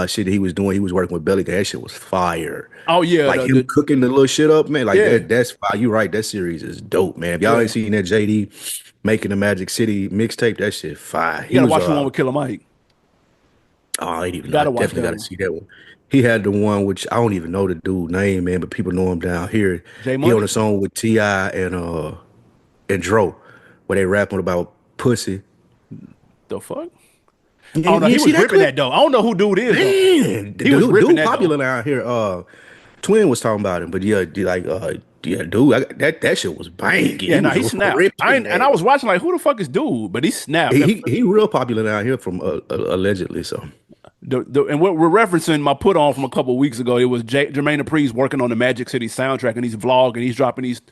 shit that he was doing. He was working with Belly. That shit was fire. Oh yeah, Like him the cooking the little shit up, man. Like yeah, that's fire. You right. That series is dope, man. If y'all ain't yeah. seen that JD making the Magic City mixtape, that shit fire. You He gotta was watch the one with Killer Mike. oh, I ain't You even know. I gotta watch definitely that got to one. see that one. He had the one which I don't even know the dude name, man, but people know him down here. J He on Money? a song with Ti and Dro, where they rapping about pussy. The fuck? You, Oh no, you he ain't see was that ripping clip? that though. I don't know who dude is though. Man, He was ripping dude that though. popular down here. Twin was talking about him, but yeah, yeah, dude, that shit was banging. Yeah, He no, was he snapped. ripping And I that. was watching like, who the fuck is dude? But he snapped. He real popular down here from allegedly. So And what we're referencing my put on from a couple of weeks ago, it was Jermaine Dupri's working on the Magic City soundtrack, and he's vlogging. He's dropping these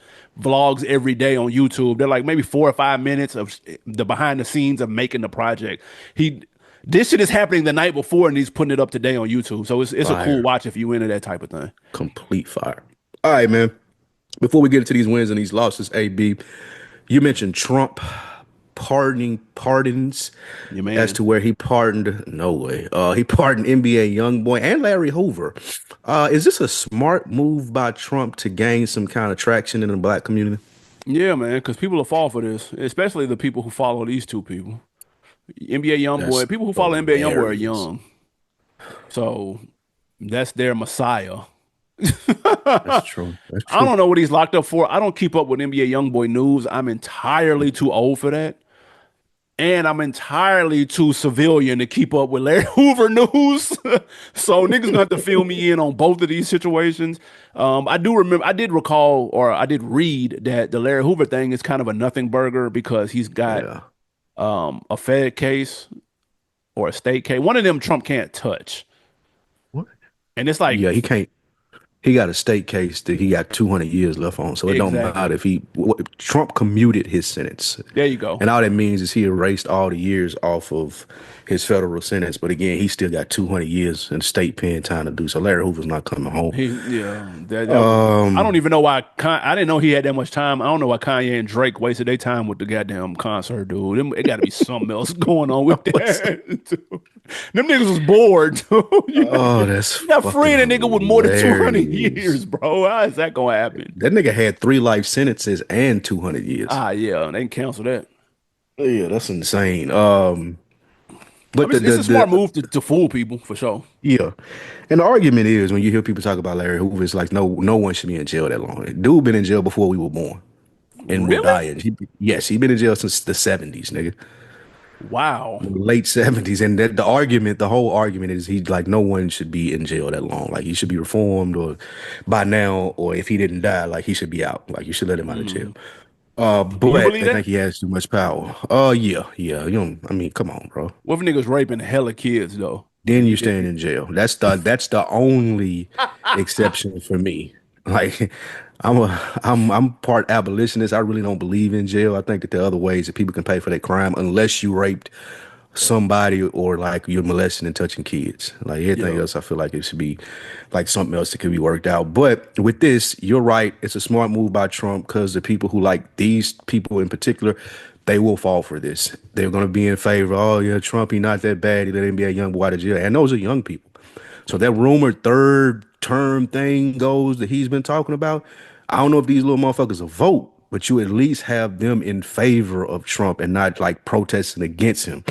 vlogs every day on YouTube. They're like maybe 4 or 5 minutes of the behind the scenes of making the project. He This shit is happening the night before, and he's putting it up today on YouTube. So it's a cool fire, watch if you into that type of thing. complete fire. All right, man. Before we get into these wins and these losses, AB, you mentioned Trump pardoning pardons Your as man. to where he pardoned, no way. He pardoned NBA YoungBoy and Larry Hoover. Is this a smart move by Trump to gain some kind of traction in the black community? Yeah, man, because people will fall for this, especially the people who follow these two people. NBA That's YoungBoy. People who follow NBA YoungBoy are hilarious. young, so that's their messiah. That's true. That's I true. don't know what he's locked up for. I don't keep up with NBA YoungBoy news. I'm entirely too old for that. And I'm entirely too civilian to keep up with Larry Hoover news. So niggas gonna have to fill me in on both of these situations. I do remember, I did recall, or I did read that the Larry Hoover thing is kind of a nothing burger because he's got Yeah. a Fed case or a state case. One of them Trump can't touch. What? And it's like, Yeah, he can't. He got a state case that he got 200 years left on, so it don't matter exactly. if Trump commuted his sentence, There you go. and all that means is he erased all the years off of his federal sentence. But again, he still got 200 years in state pen time to do. So Larry Hoover's not coming home. Yeah, that was. I don't Um, even know why. I didn't know he had that much time. I don't know why Kanye and Drake wasted their time with the goddamn concert, dude. It got to be something else going on with what's that. Dude. Them niggas was bored, dude. oh, that's You're not fucking freeing a nigga with more than 200 hilarious. years, bro. How is that gonna happen? That nigga had 3 life sentences and 200 years. Ah, yeah, they can cancel that. Yeah, that's insane. I But mean, it's a smart move to fool people for sure. yeah, and the argument is when you hear people talk about Larry Hoover, it's like no one should be in jail that long. Dude been in jail before we were born and will Really? die. And yes, he been in jail since the 70s, nigga, Wow. late 70s. And that the whole argument is he like no one should be in jail that long. Like he should be reformed or by now, or if he didn't die, like he should be out. Like you should let him out of jail. Mm. You But believe they think that? he has too much power. Yeah, yeah. You don't, I mean, come on, bro. What if niggas raping hella kids though? Then And he you did. stand in jail. That's the only exception for me. Like I'm part abolitionist. I really don't believe in jail. I think that there are other ways that people can pay for their crime unless you raped somebody or like you're molesting and touching kids. Like everything Yeah. else, I feel like it should be like something else that could be worked out. But with this, you're right. It's a smart move by Trump because the people who like these people in particular, they will fall for this. They're going to be in favor. Oh yeah, Trump, he not that bad. He let him be a young boy out of jail, and those are young people. So that rumored third term thing goes that he's been talking about. I don't know if these little motherfuckers will vote, but you at least have them in favor of Trump and not like protesting against him.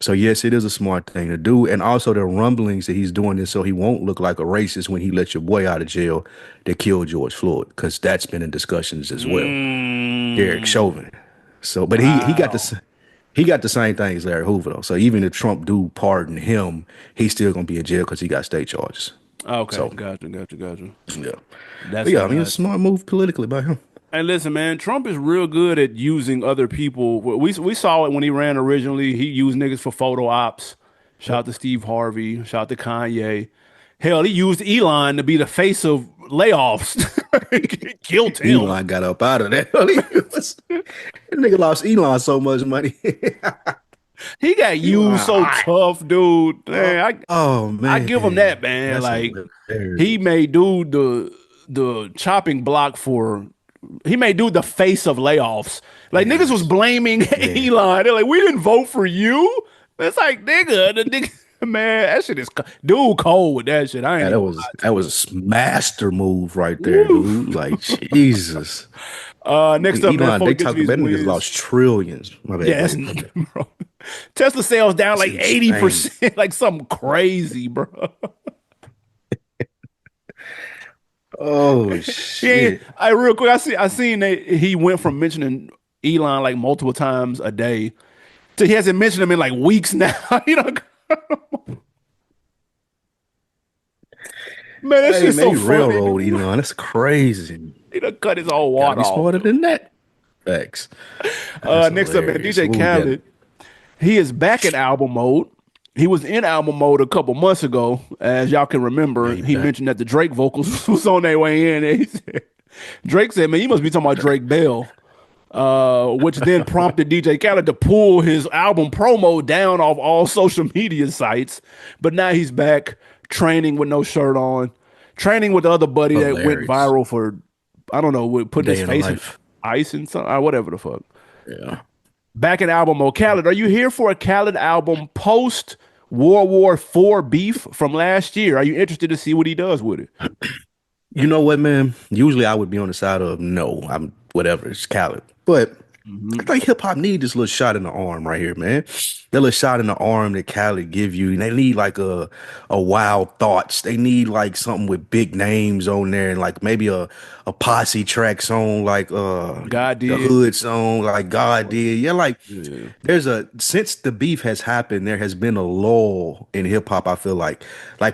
So yes, it is a smart thing to do. And also there are rumblings that he's doing this so he won't look like a racist when he let your boy out of jail that killed George Floyd, because that's been in discussions as well. Derek Mm, Chauvin. So, but wow. he got the same thing as Larry Hoover though. So even if Trump do pardon him, he's still gonna be in jail because he got state charges. Okay, So gotcha. yeah, but That's yeah, I mean it's a nuts. smart move politically by him. And listen, man, Trump is real good at using other people. We saw it when he ran originally. He used niggas for photo ops. Shout Yep. out to Steve Harvey. Shout out to Kanye. Hell, he used Elon to be the face of layoffs. He killed him. Elon got up out of that. That nigga lost Elon so much money. He got Elon used so hot. tough, dude. Oh, Man, oh I give him that, man, man. that's Like he hilarious. made dude the chopping block for he made dude the face of layoffs. Like niggas was Yes, blaming man. Elon. They're like, we didn't vote for you. It's like nigga, the nigga, man, that shit is dude cold with that shit. I ain't Yeah, even gonna lie that to you. was a master move right there, Woo. dude. Like Jesus. Next up, man, Elon, before we they get to talk these about them niggas wins, lost trillions. My bad, yeah, go that's ahead. bro. Tesla sales down That's like insane. 80%, like something crazy, bro. Oh He ain't. shit. I real quick. I seen that he went from mentioning Elon like multiple times a day to he hasn't mentioned him in like weeks now. You know, man, that Hey shit's man, so he funny, railroad dude. Elon. That's crazy. He done cut his whole Gotta water be off, smarter dude. than that. Facts. That's Next up, man, hilarious. DJ What we got? Khaled. He is back in album mode. He was in album mode a couple months ago, as y'all can Yeah, remember. he He back. mentioned that the Drake vocals was on their way in. And Drake said, "Man, you must be talking about Drake Bell." Which then prompted DJ Khaled to pull his album promo down off all social media sites. But now he's back training with no shirt on, training with the other buddy that went Hilarious. viral for, I don't know, putting Day his in the face in life. ice and something, whatever the fuck. Yeah. Back in album mode. Khaled, are you here for a Khaled album post World War IV beef from last year? Are you interested to see what he does with it? You know what, man? Usually I would be on the side of no, I'm whatever, it's Khaled. But I Hmm. think hip hop need this little shot in the arm right here, man. That little shot in the arm that Khaled give you. And they need like a wild thoughts. They need like something with big names on there and like maybe a posse track song like God the did. hood song like God did. Yeah, like Yeah, there's a since the beef has happened, there has been a lull in hip hop, I feel like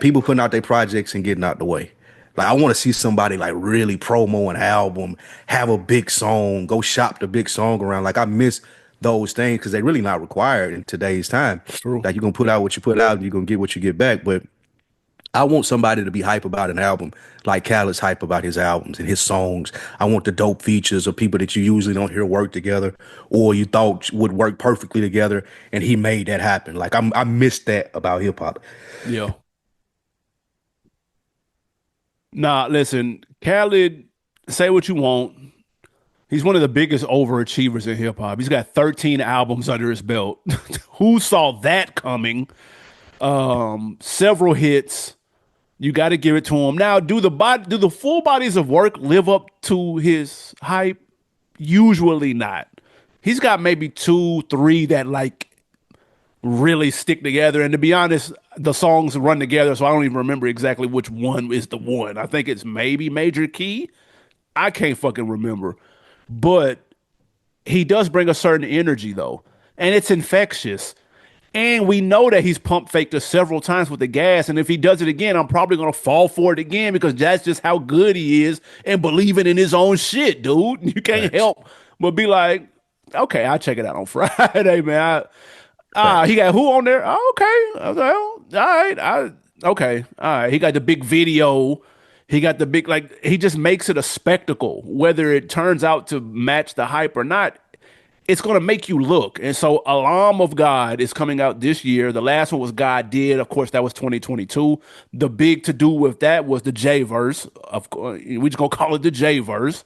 people putting out their projects and getting out the way. Like I want to see somebody like really promo an album, have a big song, go shop the big song around. Like I miss those things because they're really not required in today's time. true. Like you're gonna put out what you put out, you're gonna get what you get back. But I want somebody to be hype about an album like Khaled's hype about his albums and his songs. I want the dope features of people that you usually don't hear work together or you thought would work perfectly together, and he made that happen. Like I miss that about hip hop. Yeah. Nah, listen, Khaled, say what you want. He's one of the biggest overachievers in hip hop. He's got 13 albums under his belt. Who saw that coming? Several hits. You got to give it to him. Now, do the full bodies of work live up to his hype? Usually not. He's got maybe two, three that like really stick together. And to be honest, the songs run together, so I don't even remember exactly which one is the one. I think it's maybe Major Key. I can't fucking remember. But he does bring a certain energy though, and it's infectious. And we know that he's pump faked us several times with the gas. And if he does it again, I'm probably gonna fall for it again because that's just how good he is and believing in his own shit, dude. You can't Facts. help but be like, okay, I'll check it out on Friday, man. He Facts. got who on there? Oh, okay. Well, all right. Okay. All right. He got the big video. He got the big, like, he just makes it a spectacle. Whether it turns out to match the hype or not, it's going to make you look. And so, Alarm of God is coming out this year. The last one was God Did. Of course, that was 2022. The big to do with that was the J verse. Of course, we just going to call it the J verse.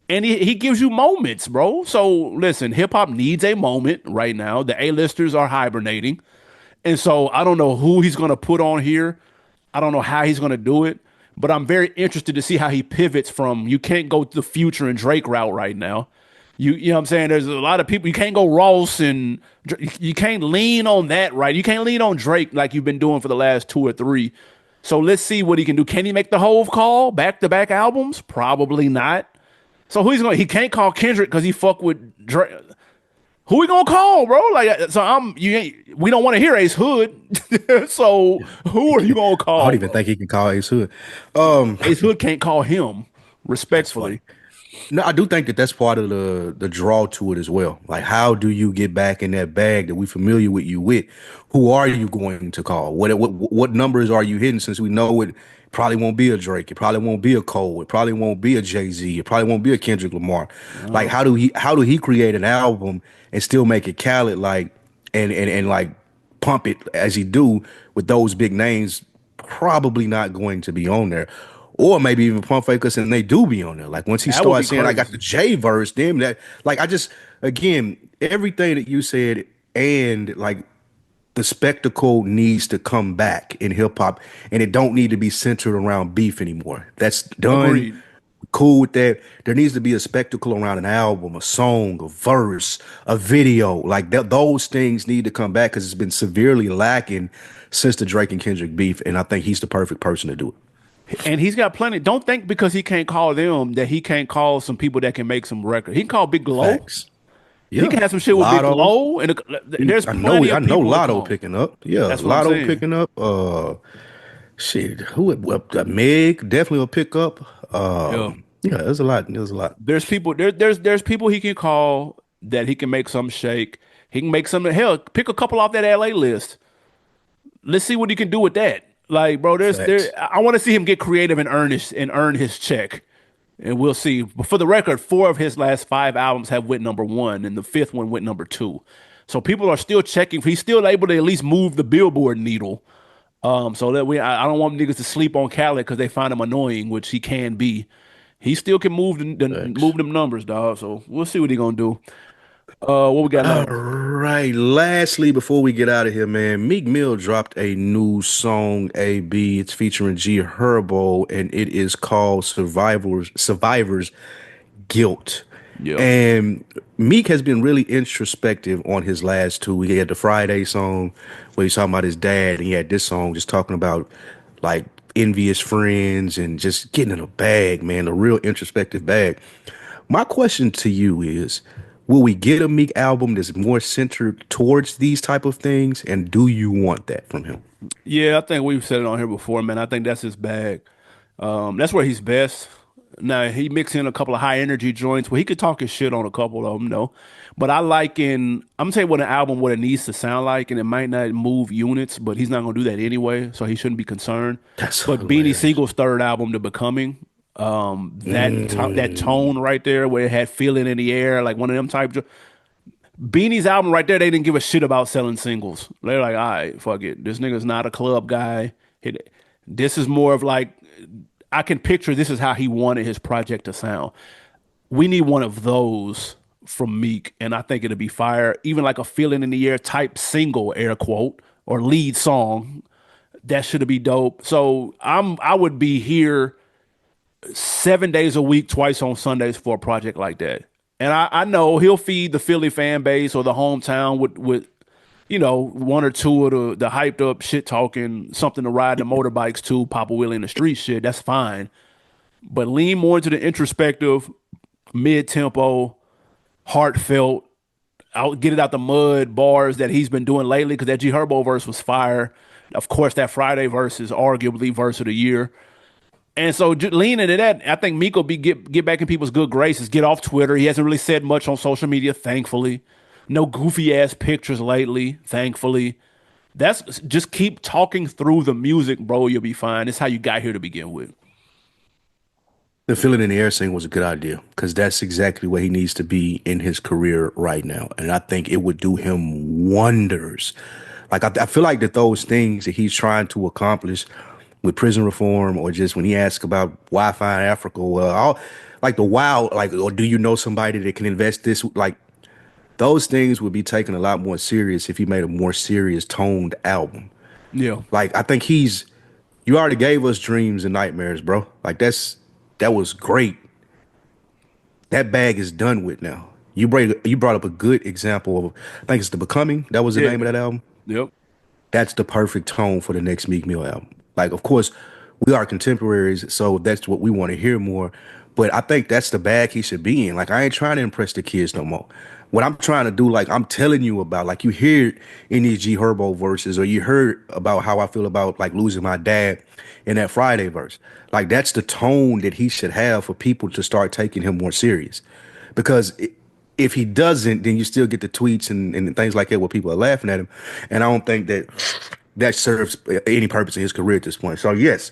And he gives you moments, bro. So listen, hip hop needs a moment right now. The A-listers are hibernating. And so I don't know who he's going to put on here. I don't know how he's going to do it, but I'm very interested to see how he pivots from you can't go to the Future and Drake route right now. You know what I'm saying? There's a lot of people you can't go Ross and you can't lean on that, right? You can't lean on Drake like you've been doing for the last two or three. So let's see what he can do. Can he make the Hove call back to back albums? Probably not. So who he's going? He can't call Kendrick because he fuck with Drake. Who we gonna call, bro? Like, so I'm you. Ain't, we don't want to hear Ace Hood. So who are you gonna I don't call, even bro? think he can call Ace Hood. Um, Ace Hood can't call him that's funny. respectfully. No, I do think that that's part of the draw to it as well. Like, how do you get back in that bag that we familiar with you with? Who are you going to call? What numbers are you hitting? Since we know it probably won't be a Drake, it probably won't be a Cole, it probably won't be a Jay Z, it probably won't be a Kendrick Lamar. Like, No, how do he create an album and still make it Khaled like and like pump it as he do with those big names? Probably not going to be on there. Or maybe even pump fake us and they do be on there. Like once he that would be starts saying I got the crazy. J verse, then that like I just again, everything that you said and like the spectacle needs to come back in hip hop and it don't need to be centered around beef anymore. That's done. Agreed. Cool with that. There needs to be a spectacle around an album, a song, a verse, a video. Like those things need to come back because it's been severely lacking since the Drake and Kendrick beef. And I think he's the perfect person to do it. And he's got plenty. Don't think because he can't call them that he can't call some people that can make some record. He can call Big Glow. Facts. He Yeah. can have some shit with Big Lotto. Glow, and there's plenty I of know people to Lotto call. picking up. Yeah, That's what I'm Lotto saying. picking up. Shit, Meg definitely will pick up. Yeah. Yeah, there's a lot. There's a lot. There's people he can call that he can make some shake. He can make some hell pick a couple off that LA list. Let's see what he can do with that. Like, bro, Facts. I want to see him get creative and earn his check. And we'll see. But for the record, four of his last five albums have went number one, and the fifth one went number two. So people are still checking. He's still able to at least move the Billboard needle. So that I don't want niggas to sleep on Khaled because they find him annoying, which he can be. He still can Facts. move them numbers, dog. So we'll see what he gonna do. What we got All last? right. Lastly, before we get out of here, man, Meek Mill dropped a new song, AB. It's featuring G Herbo, and it is called Survivors Guilt. Yeah. And Meek has been really introspective on his last two. He had the Friday song where he's talking about his dad, and he had this song just talking about like envious friends and just getting in a bag, man, a real introspective bag. My question to you is, will we get a Meek album that's more centered towards these type of things? And do you want that from him? Yeah, I think we've said it on here before, man. I think that's his bag. That's where he's best. Now he mixed in a couple of high energy joints where he could talk his shit on a couple of them, though. But I like I'm gonna tell you what an album what it needs to sound like, and it might not move units, but he's not gonna do that anyway, so he shouldn't be concerned. That's But Beanie hilarious. Siegel's third album, The Becoming, that tone Mm, right there where it had feeling in the air, like one of them type. Beanie's album right there, they didn't give a shit about selling singles. They're like, all right, fuck it. This nigga's not a club guy. This is more of like, I can picture this is how he wanted his project to sound. We need one of those from Meek, and I think it'll be fire. Even like a feeling in the air type single, air quote, or lead song. That should be dope. So I would be here 7 days a week, twice on Sundays for a project like that. And I know he'll feed the Philly fan base or the hometown with one or two of the hyped up shit talking, something to ride the motorbikes to, Papa Willie in the street shit. That's fine. But lean more into the introspective, mid tempo, heartfelt, out get it out the mud bars that he's been doing lately because that G Herbo verse was fire. Of course, that Friday verse is arguably verse of the year. And so lean into that. I think Meek will get back in people's good graces, get off Twitter. He hasn't really said much on social media, thankfully. No goofy ass pictures lately, thankfully. That's just keep talking through the music, bro. You'll be fine. It's how you got here to begin with. the feeling in the air thing was a good idea because that's exactly where he needs to be in his career right now. And I think it would do him wonders. Like, I feel like that those things that he's trying to accomplish with prison reform or just when he asks about Wi-Fi in Africa, well, all, like the wow, like, or do you know somebody that can invest this? Like, those things would be taken a lot more serious if he made a more serious toned album. Yeah. Like, I think you already gave us dreams and nightmares, bro. Like, that was great. That bag is done with now. You brought up a good example of, I think it's The Becoming. That was the Yeah. name of that album. Yep. That's the perfect tone for the next Meek Mill album. Like, of course, we are contemporaries, so that's what we want to hear more. But I think that's the bag he should be in. Like, I ain't trying to impress the kids no more. What I'm trying to do, like I'm telling you about, like you hear it in these G Herbo verses, or you heard about how I feel about like losing my dad in that Friday verse. Like that's the tone that he should have for people to start taking him more serious. Because if he doesn't, then you still get the tweets and things like that where people are laughing at him. And I don't think that that serves any purpose in his career at this point. So yes,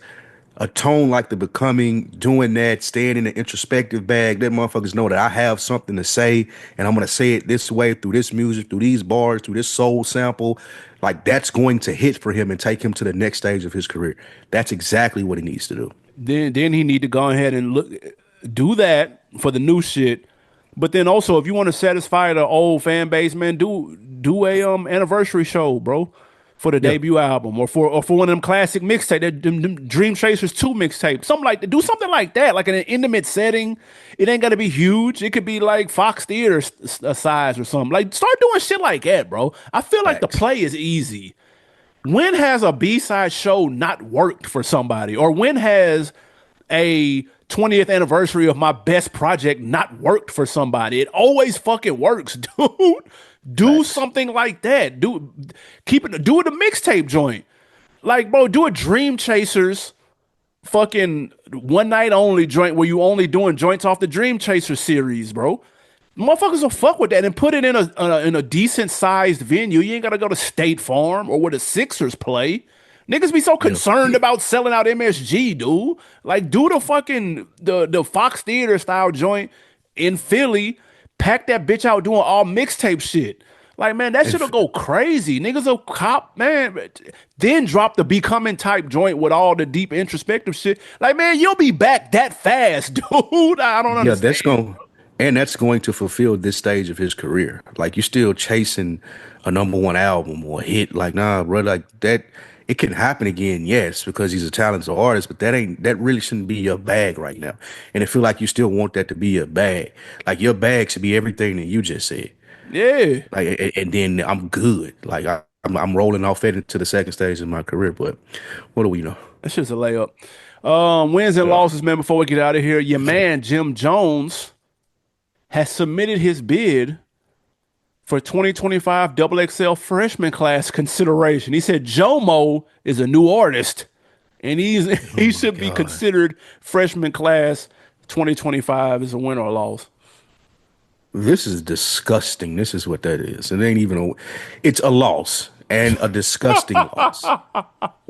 a tone like The Becoming, doing that, staying in the introspective bag, let motherfuckers know that I have something to say and I'm gonna say it this way through this music, through these bars, through this soul sample. Like that's going to hit for him and take him to the next stage of his career. That's exactly what he needs to do. Then he need to go ahead and do that for the new shit. But then also, if you want to satisfy the old fan base, man, do a anniversary show, bro, for the Yeah. debut album or for one of them classic mixtape, them Dream Chasers 2 mixtape, something like that. Do something like that, like in an intimate setting. It ain't got to be huge. It could be like Fox Theater size or something. Like start doing shit like that, bro. I feel like the Facts. play is easy. When has a B-side show not worked for somebody? Or when has a 20th anniversary of my best project not worked for somebody? It always fucking works, dude. Do Facts. something like that. Do it a mixtape joint. Like, bro, do a Dream Chasers fucking one night only joint where you only doing joints off the Dream Chaser series, bro. Motherfuckers will fuck with that and put it in a decent sized venue. You ain't gotta go to State Farm or where the Sixers play. Niggas be so Yeah. concerned about selling out MSG, dude. Like, do the Fox Theater style joint in Philly, pack that bitch out doing all mixtape shit. Like, man, that And shit'll go crazy. Niggas will cop, man. Then drop the becoming type joint with all the deep introspective shit. Like, man, you'll be back that fast, dude. I don't yeah, understand. that's going to fulfill this stage of his career. Like you still chasing a number one album or a hit. Like, nah, bro, like that it can happen again, yes, because he's a talented artist, but that really shouldn't be your bag right now. And I feel like you still want that to be your bag. Like your bag should be everything that you just said. Yeah, Like, and then I'm good. Like I'm rolling off it into the second stage of my career. But what do we know? that's just a layup. Wins and Yeah. losses, man. Before we get out of here, your man Jim Jones has submitted his bid for 2025 Double XL freshman class consideration. He said Jomo is a new artist, and Oh he my should be God. considered freshman class 2025 as a win or a loss. This is disgusting. This is what that is. It ain't even it's a loss and a disgusting loss.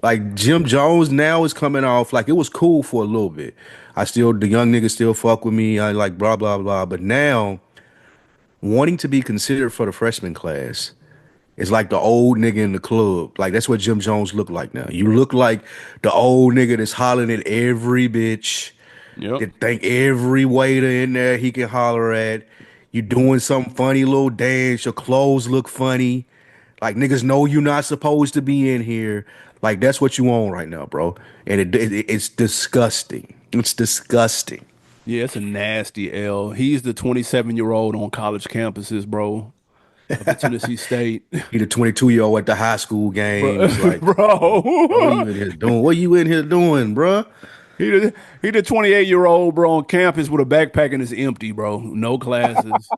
Like Jim Jones now is coming off like it was cool for a little bit. The young niggas still fuck with me. I like blah blah blah. But now wanting to be considered for the freshman class is like the old nigga in the club. Like that's what Jim Jones look like now. You look like the old nigga that's hollering at every bitch, Yep. that think every waiter in there he can holler at. You doing some funny little dance. Your clothes look funny. Like niggas know you're not supposed to be in here. Like that's what you on right now, bro. And it's disgusting. It's disgusting. Yeah, it's a nasty L. He's the 27-year-old on college campuses, bro, of the Tennessee State. He the 22-year-old at the high school Bro, games. Like, bro, what are bro. you in here doing? What are you in here doing, bro? He the 28-year-old bro on campus with a backpack and it's empty, bro. No classes,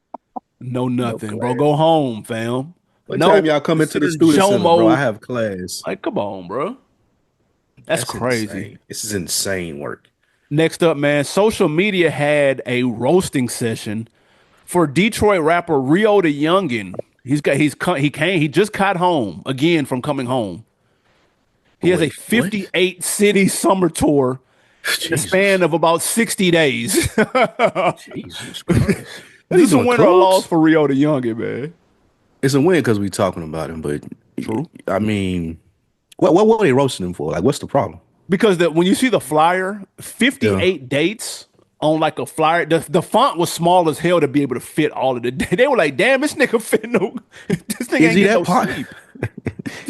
no No nothing, bro. Go class. home, fam. What No, time y'all come into the consider student center, bro? I Jomo. have class. Like, come on, bro. That's That's crazy. insane. This is insane work. Next up, man, social media had a roasting session for Detroit rapper Rio the Youngin. He just got home again from coming home. He has a Wait, what? 58 city summer tour in the span Jesus. of about 60 days. Is Jesus Christ. What are you this a doing, win or a loss clubs? for Rio the Youngin, man? It's a win because we talking about him, but True. I mean, what were they roasting him for? Like, what's the problem? Because when you see the flyer, Yeah. 58 dates on like a flyer, the font was small as hell to be able to fit all of the. They were like, damn, this nigga fit no, this nigga Is ain't he getting no that pop? sleep.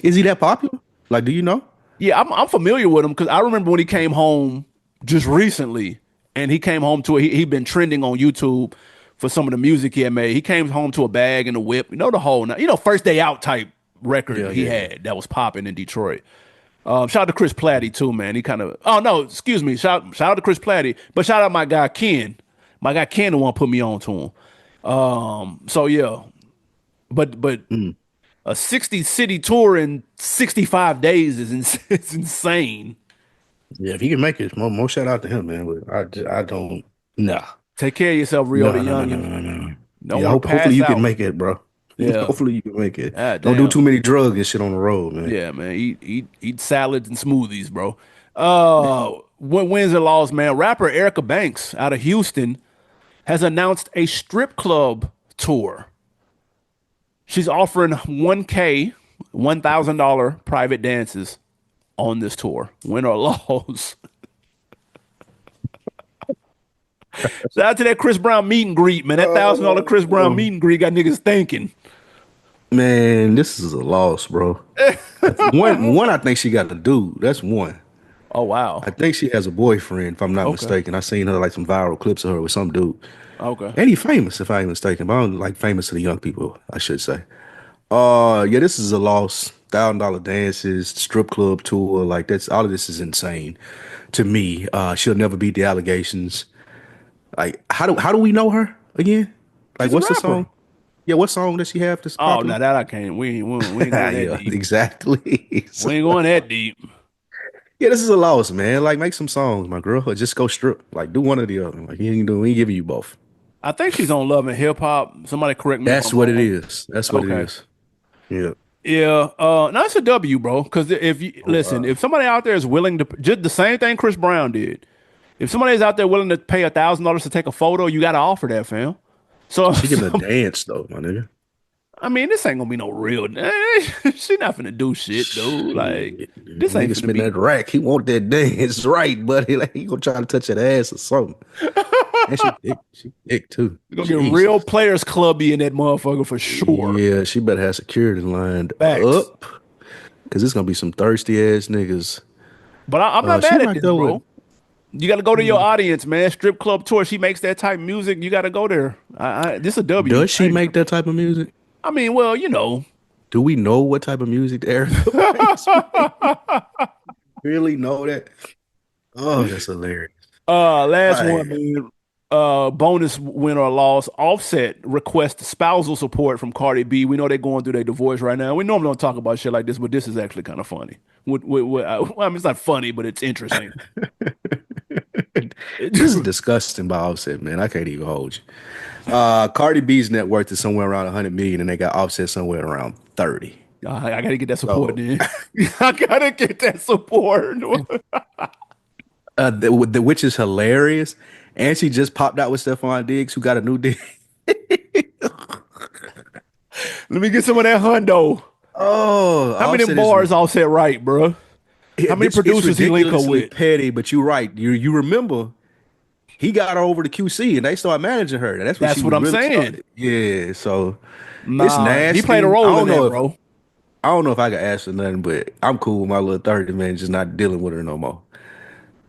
Is he that popular? Like, do you know? Yeah, I'm familiar with him because I remember when he came home just recently, and he came home to he'd been trending on YouTube for some of the music he had made. He came home to a bag and a whip, the whole, first day out type record Yeah, he yeah, yeah. had that was popping in Detroit. Shout out to Chris Platty too, man. He kind of, oh no, excuse me, shout out to Chris Platty, but shout out my guy Ken. My guy Ken, the one put me on to him. So yeah, but Mm. a 60 city tour in 65 days is it's insane. Yeah, if he can make it, more shout out to him, man. But I don't. Nah, Take care of yourself, Rio the no, no, no, no, Youngin. no, no. Don't Yeah, want to hopefully pass you can out. make it, bro. Yeah. Hopefully you can make it. Ah, Don't do damn. too many drugs and shit on the road, man. Yeah, man. Eat salads and smoothies, bro. Wins and losses, man. Rapper Erica Banks out of Houston has announced a strip club tour. She's offering 1K, $1,000 private dances on this tour. Win or loss. Shout out to that Chris Brown meet and greet, man. That $1,000 Chris Brown Oh, meet and greet got niggas thinking. man, this is a loss, bro. One, I think she got a dude. That's one. Oh I wow. think she has a boyfriend, if I'm not Okay. mistaken. I seen her like some viral clips of her with some dude. Okay. And he famous, if I ain't mistaken. But I don't like famous to the young people, I should say. Yeah, this is a loss. $1,000 dances, strip club tour, like that's all of this is insane to me. She'll never beat the allegations. Like, how do we know her again? Like, She's a what's the rapper. song? Yeah, what song does she have that's Oh, popular? now that I can't. We ain't going that Yeah, deep. exactly. So, We ain't going that deep. yeah, this is a loss, man. Like, make some songs, my girl, or just go strip. Like, do one or the other. Like, he ain't giving you both. I think she's on Love and Hip Hop. Somebody correct me if That's I'm what it wrong. is. That's what it Okay. is. Yeah. Yeah. No, it's a W, bro. Because if you Oh listen, wow. if somebody out there is willing to just the same thing Chris Brown did, if somebody's out there willing to pay $1,000 to take a photo, you got to offer that, fam. So, She can so dance though, my nigga. I mean, this ain't gonna be no real. She not finna do shit, dude. Like Shit. this ain't Nigga finna spin be. that rack. He want that dance right, buddy. Like he gonna try to touch that ass or something. And she thick. She thick too. We're gonna get real Jesus. players clubby in that motherfucker for sure. Yeah, she better have security lined Facts. up. Cause it's gonna be some thirsty ass niggas. But I'm not She mad at right this, there with. bro. You got to go to your audience, man. Strip club tour. She makes that type of music. You got to go there. This a W. Does she I, ain't- make that type of music? I mean, well, you know. Do we know what type of music Erica makes? Really know that? Oh, that's hilarious. All Last one, right. man. Bonus win or loss. Offset requests spousal support from Cardi B. We know they're going through their divorce right now. We normally don't talk about shit like this, but this is actually kind of funny. I mean, it's not funny, but it's interesting. This is disgusting by Offset, man. I can't even hold you. Cardi B's net worth is somewhere around 100 million, and they got Offset somewhere around 30. I gotta get that support, So, then. I gotta get that support. which is hilarious. And she just popped out with Stephon Diggs, who got a new deal. Let me get some of that hundo. Oh, How many Offset is bars Offset right, bro? How many it's producers he link up ridiculously with? petty, but you're right. You remember he got her over to QC and they started managing her. And that's when she That's what was I'm really saying. started. Yeah, so it's Nah, he played a nasty. role in that, bro. I don't know if I can ask for nothing, but I'm cool with my little 30 man, just not dealing with her no more.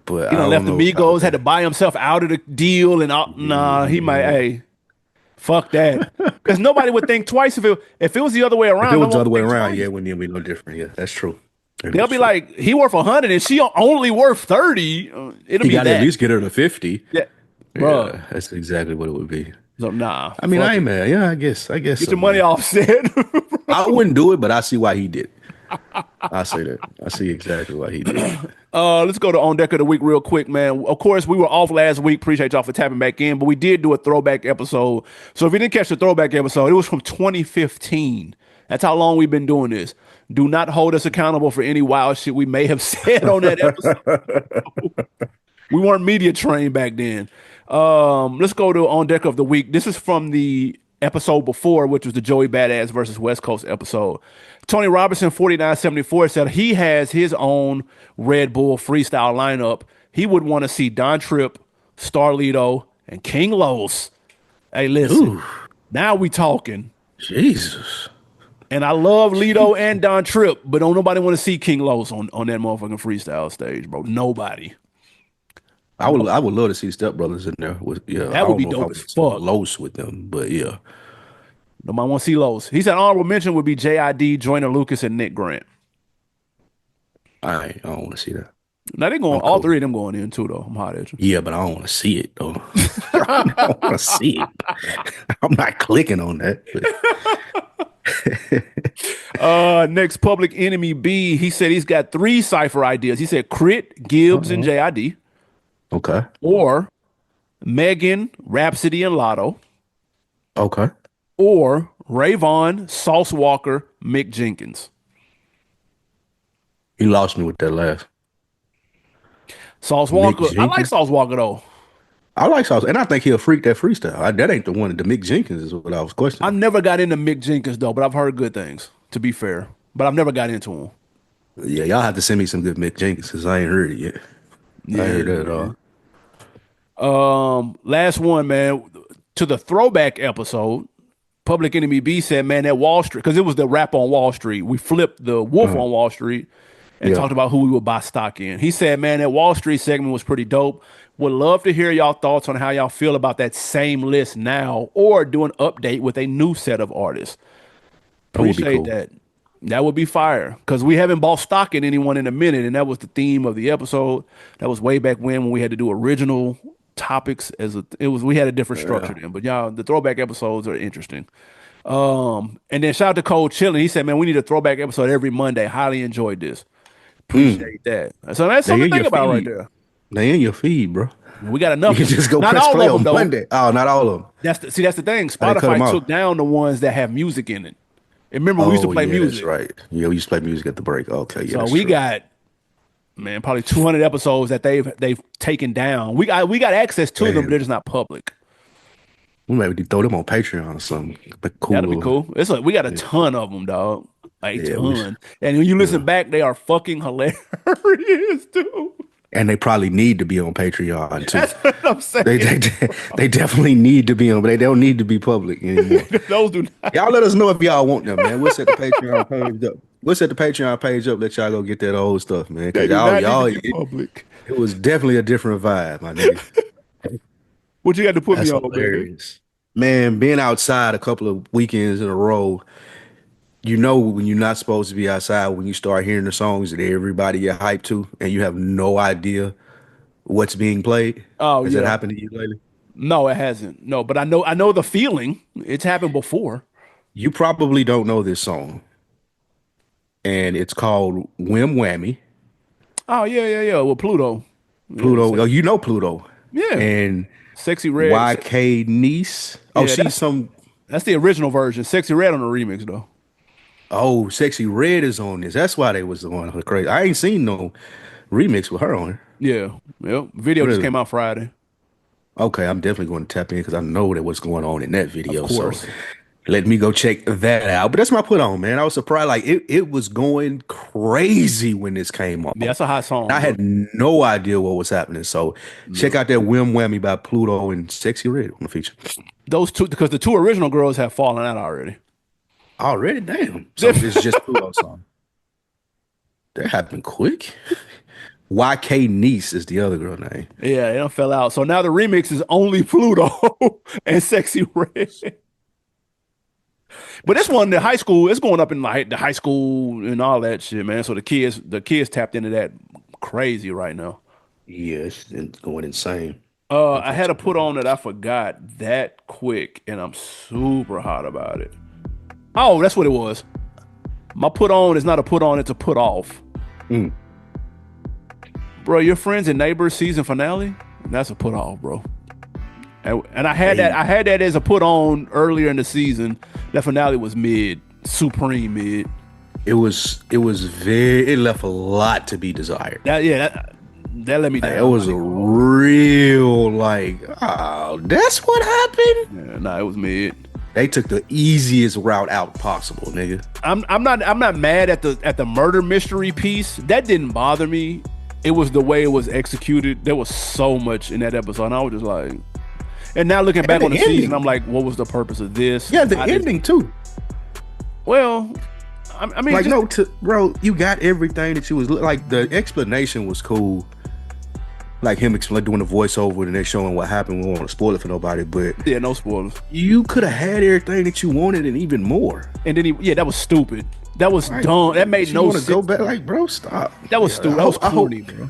But He I done don't left the know if I Migos, had to can. buy himself out of the deal, and all, nah, he might. Yeah. Hey, fuck that. Because nobody would think twice if it was the other way If it around. No was the one other would way think around, yeah, twice. it wouldn't be no different. Yeah, that's true. That They'll is be true. like, he worth 100 and she only worth 30. It'll He be got to at that. least get her to 50. Yeah, bro. Yeah, that's exactly what it would be. So nah, I mean, I fuck ain't it. mad. Yeah, I guess Get so, your money man. offset. I wouldn't do it, but I see why he did. I say that. I see exactly why he did it. Let's go to on deck of the week real quick, man. Of course, we were off last week. Appreciate y'all for tapping back in, but we did do a throwback episode. So if you didn't catch the throwback episode, it was from 2015. That's how long we've been doing this. Do not hold us accountable for any wild shit we may have said on that episode. We weren't media trained back then. Let's go to on deck of the week. This is from the episode before, which was the Joey Badass versus West Coast episode. Tony Robinson, 4974, said he has his own Red Bull freestyle lineup. He would want to see Don Tripp, Starlito, and King Los. Hey, listen, Ooh, now we talking. Jesus. And I love Lito and Don Tripp, but don't nobody want to see King Los on that motherfucking freestyle stage, bro. Nobody. I would love to see Step Brothers in there. With yeah, I That would don't be know if I dope as would see fuck. Los with them, but yeah, Nobody want to see Los. He said honorable mention would be JID, Joyner Lucas, and Nick Grant. I don't want to see that. Now they going, I'm all cool. three of them going in too, though. I'm hot at you. Yeah, but I don't want to see it though. I don't want to see it. I'm not clicking on that. Next, Public Enemy B. He said he's got three cipher ideas. He said Crit, Gibbs, and Uh-oh. JID, Okay. or Megan, Rhapsody, and Lotto, Okay. or Rayvon, Sauce Walker, Mick Jenkins. You lost me with that last. Sauce Mick Walker, I like Jenkins. Sauce Walker though. I like Sauce, and I think he'll freak that freestyle. That ain't the one. The Mick Jenkins is what I was I questioning. never got into Mick Jenkins though, but I've heard good things. To be fair, but I've never got into him. Yeah, y'all have to send me some good Mick Jenkins because I ain't heard it yet. I ain't Yeah, heard that at man. all. Last one, man. To the throwback episode, Public Enemy B said, "Man, that Wall Street, because it was the rap on Wall Street. We flipped the Wolf Uh, on Wall Street and yeah. talked about who we would buy stock in." He said, "Man, that Wall Street segment was pretty dope. Would love to hear y'all thoughts on how y'all feel about that same list now, or do an update with a new set of artists." That would be Appreciate cool. that. That would be fire because we haven't bought stock in anyone in a minute, and that was the theme of the episode. That was way back when we had to do original topics it was we had a different structure Yeah. then. But y'all, the throwback episodes are interesting. And then shout out to Cole Chilling. He said, "Man, we need a throwback episode every Monday. Highly enjoyed this. Mm. Appreciate that." So that's They something in to your think about right feed. there. They in your feed, bro. We got You enough. can just go Not press all play of them on though. Monday. Oh, not all of them. That's the thing. They cut them Spotify off. took down the ones that have music in it. And remember, we used to Oh play yeah, that's music. right. Yeah, we used to play music at the break. Okay, yeah, So that's we true. got, man, probably 200 episodes that they've taken down. We got access to them, but they're Damn. just not public. We maybe throw them on Patreon or something. The cool That'll be little, cool. It's like we got a yeah, ton of them, dog. A yeah, we ton. And when you listen yeah. back, they are fucking hilarious, too. and they probably need to be on Patreon too. That's what I'm They saying. they, they definitely need to be on, but they don't need to be public anymore. Those do not. Y'all let us know if y'all want them, man. We'll set the Patreon page up. We'll set the Patreon page up. Let y'all go get that old stuff, man. They Cause do y'all not need to y'all be it, public. it was definitely a different vibe, my nigga. What you got to put me That's on, man? hilarious. Man, being outside a couple of weekends in a row, you know when you're not supposed to be outside when you start hearing the songs that everybody get hyped to and you have no idea what's being played. Oh Has that yeah. happened to you lately? No, it hasn't. No, but I know the feeling. It's happened before. You probably don't know this song, and it's called Whim Whammy. Oh yeah, yeah, yeah. Well, Pluto. Yeah, Pluto, oh, you know Pluto. yeah. And Sexy Red. YK Niece. Oh, Yeah, she's some. that's the original version. Sexy Red on the remix though. Oh, Sexy Red is on this. That's why they was going her crazy. I ain't seen no remix with her on it. Yeah. Yep. Video just Really? came out Friday. Okay, I'm definitely going to tap in because I know that what's going on in that Of video. So course. let me go check that out. But that's my put on, man. I was surprised. Like it was going crazy when this came Yeah, on. that's a hot I song, bro. had no idea what was happening. So check Yeah. out that Whim Whammy by Pluto and Sexy Red on the feature. Those two, because the two original girls have fallen out already. Already, damn. So this is just Pluto's song. That happened quick. YK Niece is the other girl name. Yeah, they done fell out. So now the remix is only Pluto and Sexy Red. But this one, the high school, it's going up in like the high school and all that shit, man. So the kids tapped into that crazy right now. Yes, and going insane. I had to put on that I forgot that quick, and I'm super hot about it. Oh, that's what it was. My put on is not a put on, it's a put off. Mm. Bro, your friends and neighbors season finale, that's a put off, bro. And I had that as a put on earlier in the season. That finale was mid, supreme mid. It left a lot to be desired. That let me Like, it down. was a real like, oh, that's what happened. Yeah, nah, it was mid. They took the easiest route out possible, nigga. I'm not mad at the murder mystery piece. That didn't bother me. It was the way it was executed. There was so much in that episode. And I was just like, and now looking back the on the ending. season, I'm like, what was the purpose of this? Yeah, the I didn't- ending too. Well, I mean, Like, just, no, bro, you got everything that you was like. The explanation was cool. Like him doing the voiceover and they're showing what happened. We won't want to spoil it for nobody, but yeah, no spoilers. you could have had everything that you wanted and even more. And then that was stupid. That was Like, dumb. That made you no want sense. to go back? Like, bro, stop. That was Yeah, stupid. That was corny, bro.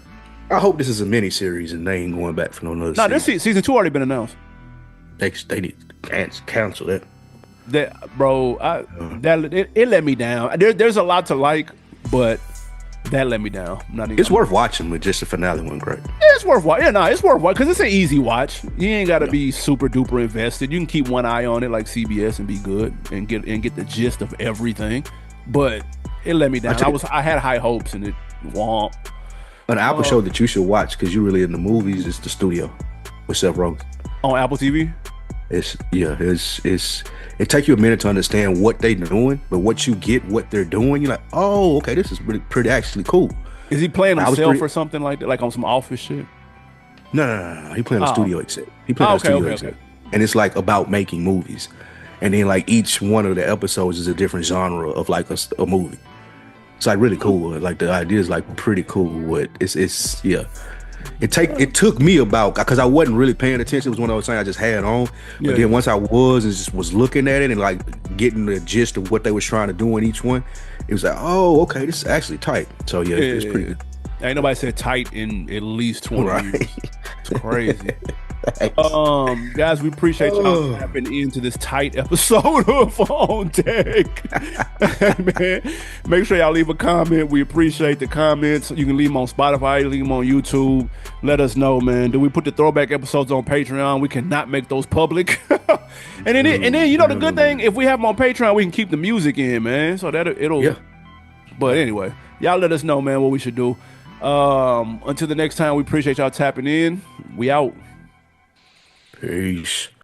I hope this is a mini series and they ain't going back for no another No, this season. season 2 already been announced. They need to cancel that. That bro, it let me down. There's a lot to like, but that let me down. I'm not even. It's worth watching, but just the finale went great. Yeah, it's worth watching. Yeah, no, it's worth watching because it's an easy watch. You ain't got to be super duper invested. You can keep one eye on it like CBS and be good and get the gist of everything. But it let me down. I had high hopes and it womp. An Apple show that you should watch because you're really in the movies is The Studio with Seth Rogen. On Apple TV. It take you a minute to understand what they doing, but what you get, what they're doing, you're like, oh, okay, this is pretty actually cool. Is he playing I was himself pretty- or something like that, like on some office shit? No. He playing a Oh. studio exec. He playing a Okay, studio okay, exec. okay. And it's like about making movies. And then like each one of the episodes is a different genre of like a movie. It's like really cool. Like the idea is like pretty cool. But it's yeah. It took me about because I wasn't really paying attention. It was one of those things I just had on. But Yeah. then once I was and just was looking at it and like getting the gist of what they was trying to do in each one, it was like, oh, okay, this is actually tight. So yeah, it's pretty good. Ain't nobody said tight in at least 20 Right. years. It's crazy. Guys, we appreciate y'all tapping into this tight episode of On Deck. Man, make sure y'all leave a comment. We appreciate the comments. You can leave them on Spotify, leave them on YouTube. Let us know, man. Do we put the throwback episodes on Patreon? We cannot make those public. and then you know the good thing, if we have them on Patreon, we can keep the music in, man. So that it'll. Yeah. But anyway, y'all let us know, man, what we should do. Until the next time, we appreciate y'all tapping in. We out. Peace.